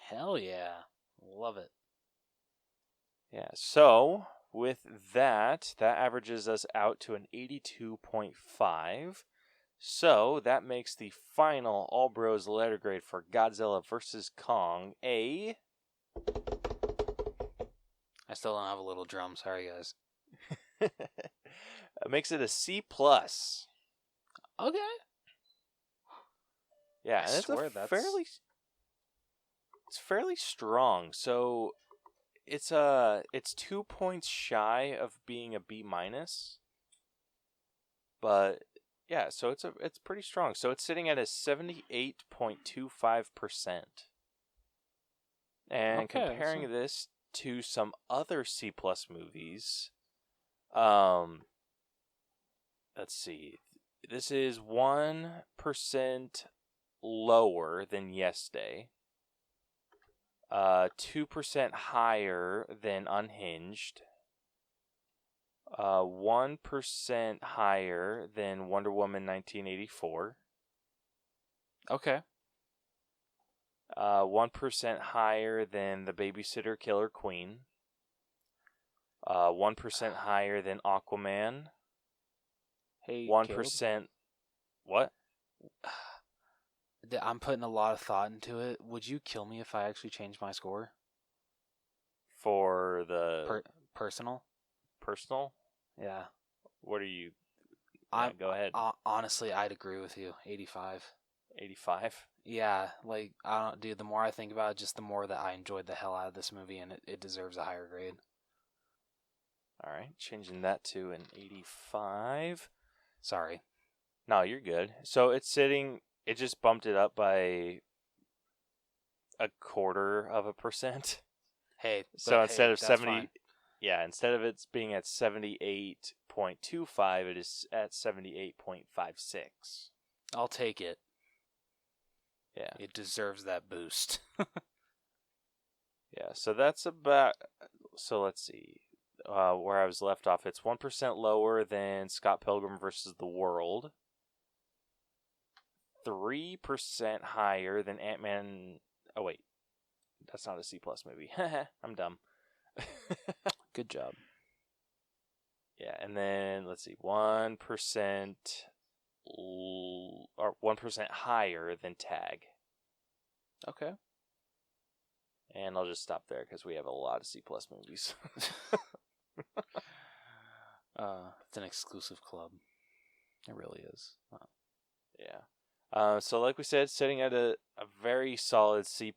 Hell yeah. Love it. Yeah, so with that averages us out to an 82.5. So that makes the final All Bros letter grade for Godzilla vs. Kong a... I still don't have a little drum. Sorry, guys. It makes it a C+. Okay. Yeah, and it's fairly strong. So it's 2 points shy of being a B-. But yeah, so it's pretty strong. So it's sitting at a 78.25%. And comparing this to some other C+ movies, let's see. This is 1% lower than Yes Day. 2% higher than Unhinged. 1% higher than Wonder Woman 1984. Okay. 1% higher than The Babysitter Killer Queen. 1% higher than Aquaman. Hey, 1%. What? I'm putting a lot of thought into it. Would you kill me if I actually changed my score? For the Personal? personal? Yeah. What are you? Yeah, go ahead. Honestly, I'd agree with you. 85. 85? Yeah, like, I don't, dude, the more I think about it, just the more that I enjoyed the hell out of this movie, and it deserves a higher grade. All right, changing that to an 85. Sorry. No, you're good. So it's sitting, it just bumped it up by 0.25%. Hey, So instead of that's 70, fine. yeah, instead of it being at 78.25, it is at 78.56. I'll take it. Yeah. It deserves that boost. Yeah, so that's about, so let's see, where I was left off. It's 1% lower than Scott Pilgrim versus the World. 3% higher than Ant-Man, oh wait, that's not a C+ movie. I'm dumb. Good job. Yeah, and then let's see, 1% or 1% higher than Tag. Okay. And I'll just stop there because we have a lot of C+ movies. It's an exclusive club. It really is. Yeah. So like we said, sitting at a very solid C+,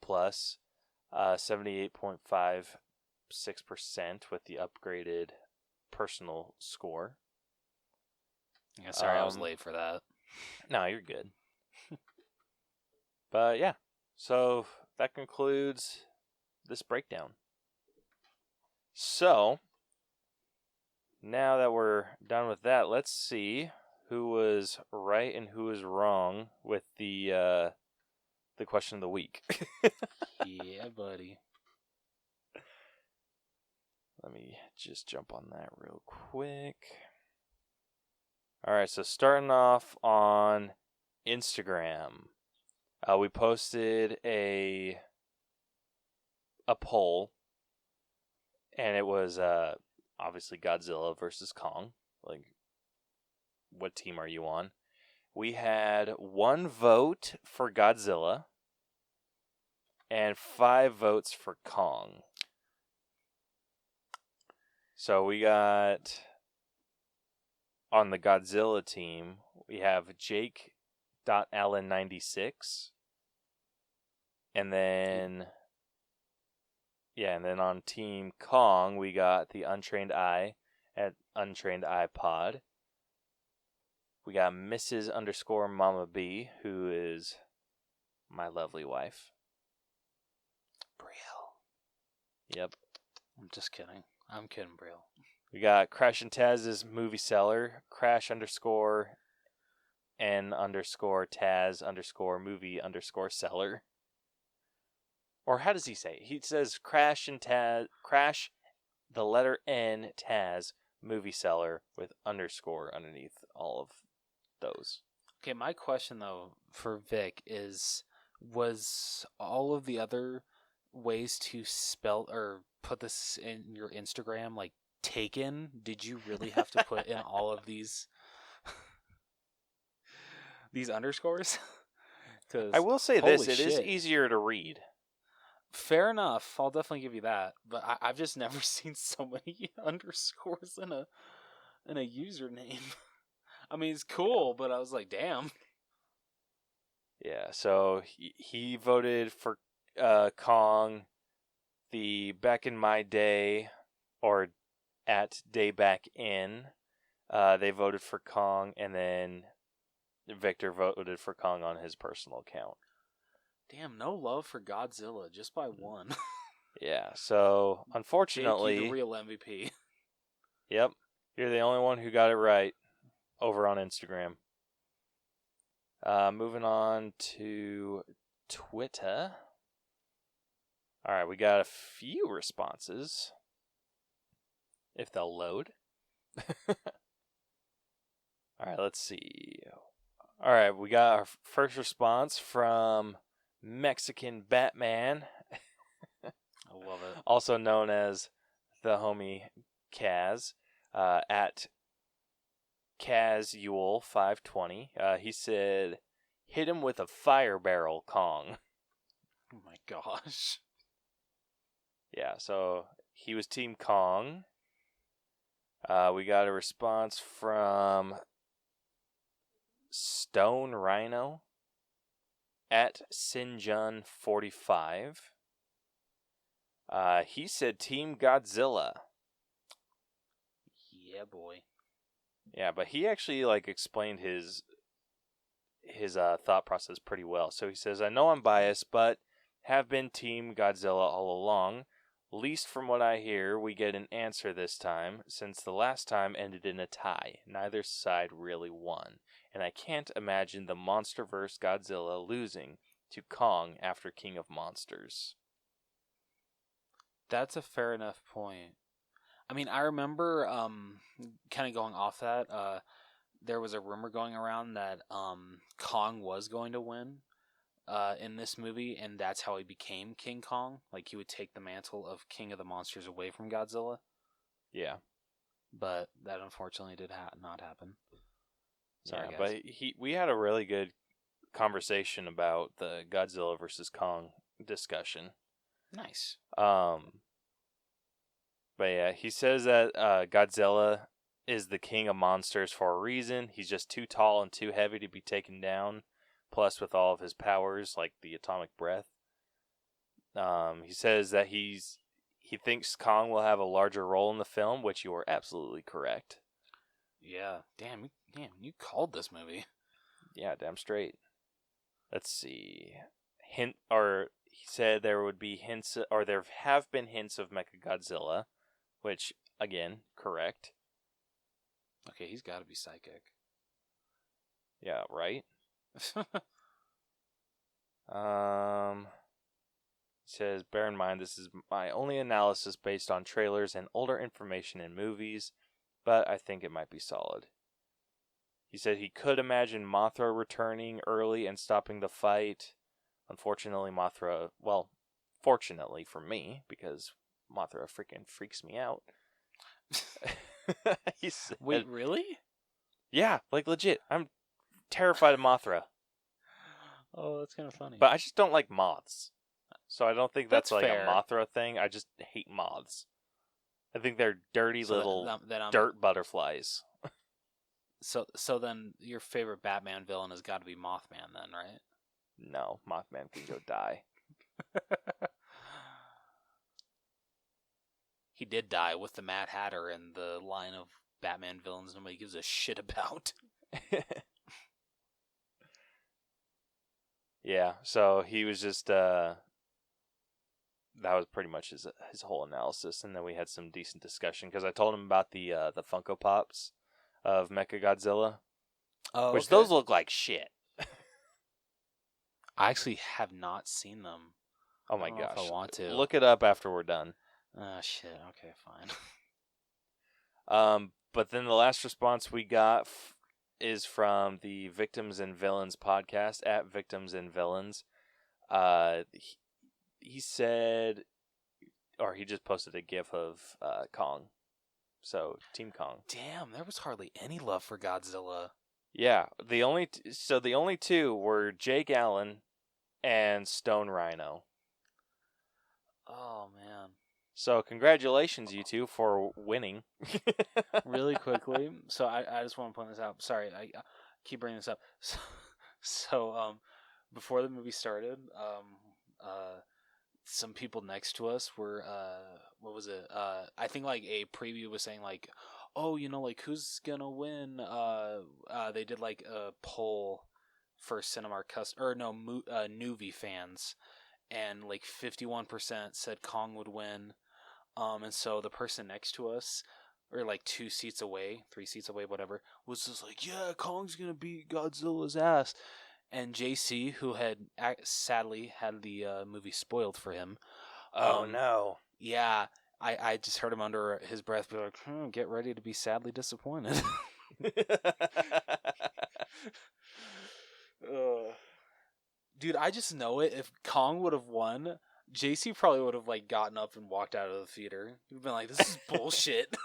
78.56% with the upgraded personal score. Yeah, sorry I was late for that. No, you're good. But yeah, so that concludes this breakdown. So, now that we're done with that, let's see who was right and who was wrong with the question of the week. Yeah, buddy. Let me just jump on that real quick. All right, so starting off on Instagram, we posted a poll, and it was obviously Godzilla versus Kong. Like, what team are you on? We had 1 vote for Godzilla and 5 votes for Kong. So we got, on the Godzilla team, we have Jake.Allen96. And then, yeah, and then on Team Kong, we got the Untrained Eye at Untrained Eye Pod. We got Mrs._Mama B, who is my lovely wife. Brielle. Yep. I'm just kidding. I'm kidding, Brielle. We got Crash and Taz's movie seller, Crash_N_Taz_movie_seller. Or how does he say it? He says Crash, the letter N, Taz, movie seller with underscore underneath all of those. Okay, my question, though, for Vic is, was all of the other ways to spell or put this in your Instagram, like, taken? Did you really have to put in all of these underscores? I will say this, it is shit. easier to read. Fair enough. I'll definitely give you that. But I've just never seen so many underscores in a username. I mean, it's cool, but I was like, damn. Yeah, so he voted for Kong. The Back in My Day, or at Day Back In, they voted for Kong, and then Victor voted for Kong on his personal account. Damn, no love for Godzilla, just by 1. Yeah, so unfortunately, Jake, the real MVP. Yep, you're the only one who got it right over on Instagram. Moving on to Twitter. All right, we got a few responses. If they'll load. All right, let's see. All right, we got our first response from Mexican Batman. I love it. Also known as the homie Kaz, at Casual520. He said, hit him with a fire barrel, Kong. Oh my gosh. Yeah, so he was Team Kong. We got a response from Stone Rhino at Sinjun45. He said Team Godzilla. Yeah, boy. Yeah, but he actually explained his thought process pretty well. So he says, I know I'm biased, but have been Team Godzilla all along. Least from what I hear, we get an answer this time, since the last time ended in a tie. Neither side really won, and I can't imagine the MonsterVerse Godzilla losing to Kong after King of Monsters. That's a fair enough point. I mean, I remember kind of going off that, there was a rumor going around that Kong was going to win in this movie, and that's how he became King Kong. Like, he would take the mantle of King of the Monsters away from Godzilla. Yeah. But that unfortunately did not happen. Sorry, yeah, guys. but we had a really good conversation about the Godzilla versus Kong discussion. Nice. But yeah, he says that Godzilla is the king of monsters for a reason. He's just too tall and too heavy to be taken down. Plus, with all of his powers, like the atomic breath. He says that he thinks Kong will have a larger role in the film, which you are absolutely correct. Yeah. Damn, you called this movie. Yeah, damn straight. Let's see. He said there would be hints, or there have been hints of Mechagodzilla, which, again, correct. Okay, he's got to be psychic. Yeah, right? He says, bear in mind, this is my only analysis based on trailers and older information in movies, but I think it might be solid. He said he could imagine Mothra returning early and stopping the fight. Unfortunately, Mothra, well, fortunately for me, because Mothra freaking freaks me out. He said, Wait, really? Yeah, legit. I'm terrified of Mothra. Oh, that's kind of funny. But I just don't like moths. So I don't think that's fair. a Mothra thing. I just hate moths. I think they're dirty little that dirt butterflies. So then your favorite Batman villain has got to be Mothman then, right? No, Mothman can go die. He did die with the Mad Hatter in the line of Batman villains nobody gives a shit about. Yeah, so he was just that was pretty much his whole analysis, and then we had some decent discussion because I told him about the Funko Pops of Mechagodzilla, which those look like shit. I actually have not seen them. Oh my gosh! If I want to look it up after we're done. Shit. Okay, fine. But then the last response we got is from the Victims and Villains podcast at Victims and Villains. He said, or he just posted a GIF of Kong. So Team Kong. Damn, there was hardly any love for Godzilla. Yeah, the only two were Jake Allen and Stone Rhino. Oh man. So congratulations, you two, for winning. Really quickly, so I just want to point this out. Sorry, I keep bringing this up. So before the movie started, some people next to us were what was it? I think a preview was saying oh, who's gonna win? They did a poll for Cinemark Nuvi fans, and 51% said Kong would win. And so the person next to us, or 2 seats away, 3 seats away, whatever, was just yeah, Kong's gonna beat Godzilla's ass. and JC, who had sadly had the movie spoiled for him. Oh no! Yeah, I just heard him under his breath be like, "Get ready to be sadly disappointed." Dude, I just know it. If Kong would have won, JC probably would have like gotten up and walked out of the theater. He'd been like, "This is bullshit."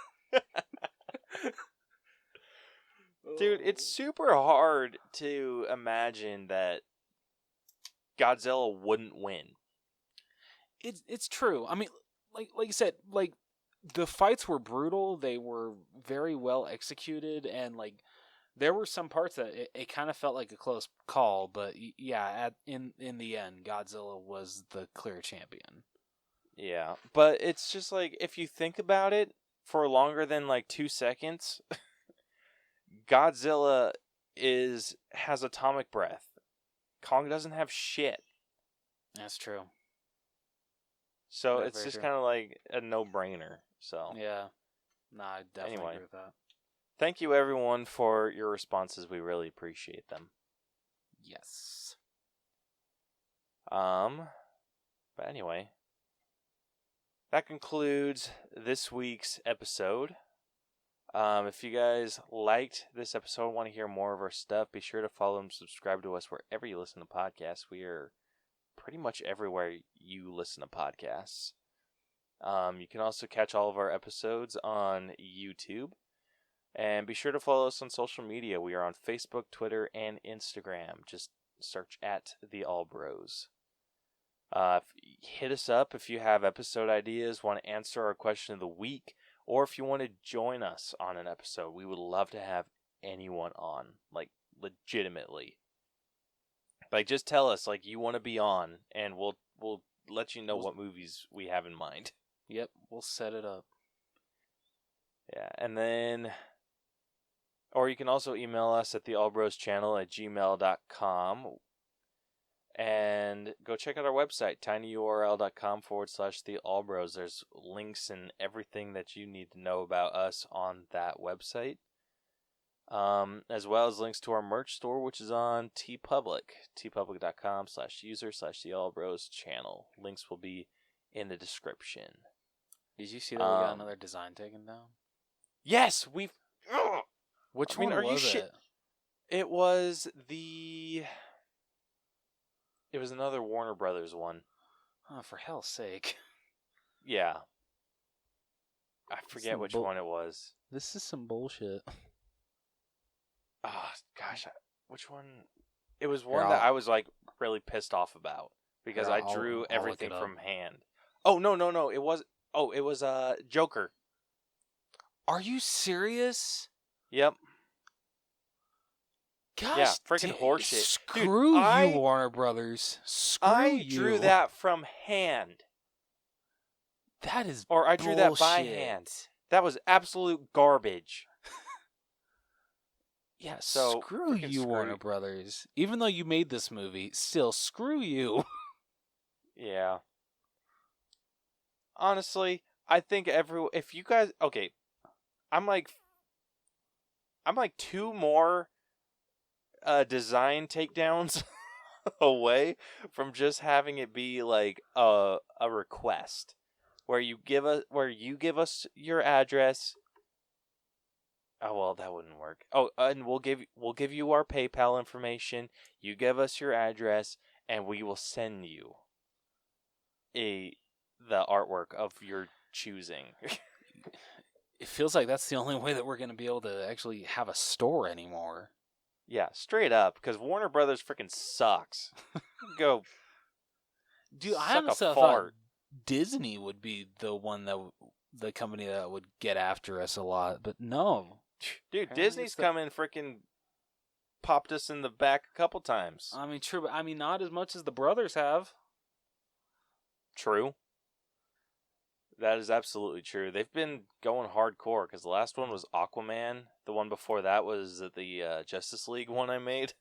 Dude, it's super hard to imagine that Godzilla wouldn't win. It's true. I mean, like you said, like the fights were brutal. They were very well executed, and like there were some parts that it kind of felt like a close call. But yeah, in the end, Godzilla was the clear champion. Yeah, but it's just like if you think about it for longer than like 2 seconds, Godzilla has atomic breath. Kong doesn't have shit. That's true. So That's it's very just true. kind of like a no-brainer. So Yeah. Nah, I definitely Anyway. agree with that. thank you everyone for your responses. We really appreciate them. Yes. But anyway, that concludes this week's episode. If you guys liked this episode and want to hear more of our stuff, be sure to follow and subscribe to us wherever you listen to podcasts. We are pretty much everywhere you listen to podcasts. You can also catch all of our episodes on YouTube. And be sure to follow us on social media. We are on Facebook, Twitter, and Instagram. Just search at The All Bros. Hit us up if you have episode ideas, want to answer our question of the week, or if you want to join us on an episode. We would love to have anyone on, like legitimately. Like just tell us like you want to be on, and we'll let you know what movies we have in mind. Yep, we'll set it up. Yeah, and then, or you can also email us at theallbroschannel@gmail.com. And go check out our website, tinyurl.com/theallbros. There's links and everything that you need to know about us on that website. As well as links to our merch store, which is on TeePublic, tpublic.com/user/theallbroschannel. Links will be in the description. Did you see that we got another design taken down? Yes, Which one are you was it? It was It was another Warner Brothers one. Oh, for hell's sake. Yeah. I forget which one it was. This is some bullshit. Oh, gosh. Which one? It was one that I was like really pissed off about because I drew everything from hand. Oh, no. It was Joker. Are you serious? Yep. Gosh, yeah, freaking horseshit. Screw you, Warner Brothers. I drew that from hand. That is Or I drew that by hand. That was absolute garbage. Yeah, so screw you, Warner Brothers. Even though you made this movie, still screw you. Yeah. Honestly, I think if you guys, okay, I'm like 2 more design takedowns away from just having it be like a request where you give us your address. Oh well, that wouldn't work. Oh, and we'll give you our PayPal information. You give us your address, and we will send you the artwork of your choosing. It feels like that's the only way that we're going to be able to actually have a store anymore. Yeah, straight up, because Warner Brothers freaking sucks. Go, dude. I honestly thought Disney would be the company that would get after us a lot, but no. Dude, apparently Disney's come in freaking popped us in the back a couple times. I mean, true, but I mean, not as much as the brothers have. True. That is absolutely true. They've been going hardcore because the last one was Aquaman. The one before that was the Justice League one I made.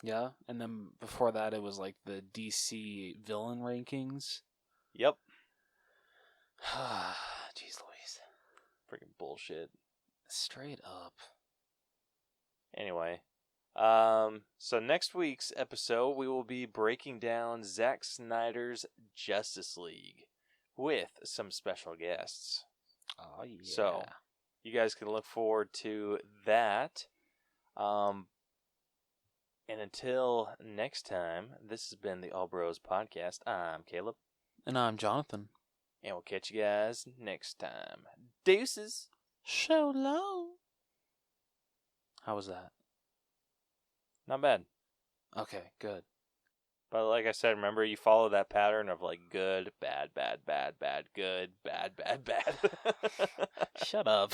Yeah, and then before that it was like the DC villain rankings. Yep. Jeez Louise. Freaking bullshit. Straight up. Anyway, So next week's episode, we will be breaking down Zack Snyder's Justice League with some special guests. Oh, yeah. So you guys can look forward to that. And until next time, this has been the All Bros Podcast. I'm Caleb. And I'm Jonathan. And we'll catch you guys next time. Deuces. So long. How was that? Not bad. Okay, good. But like I said, remember, you follow that pattern of like good, bad, bad, bad, bad, good, bad, bad, bad. Shut up.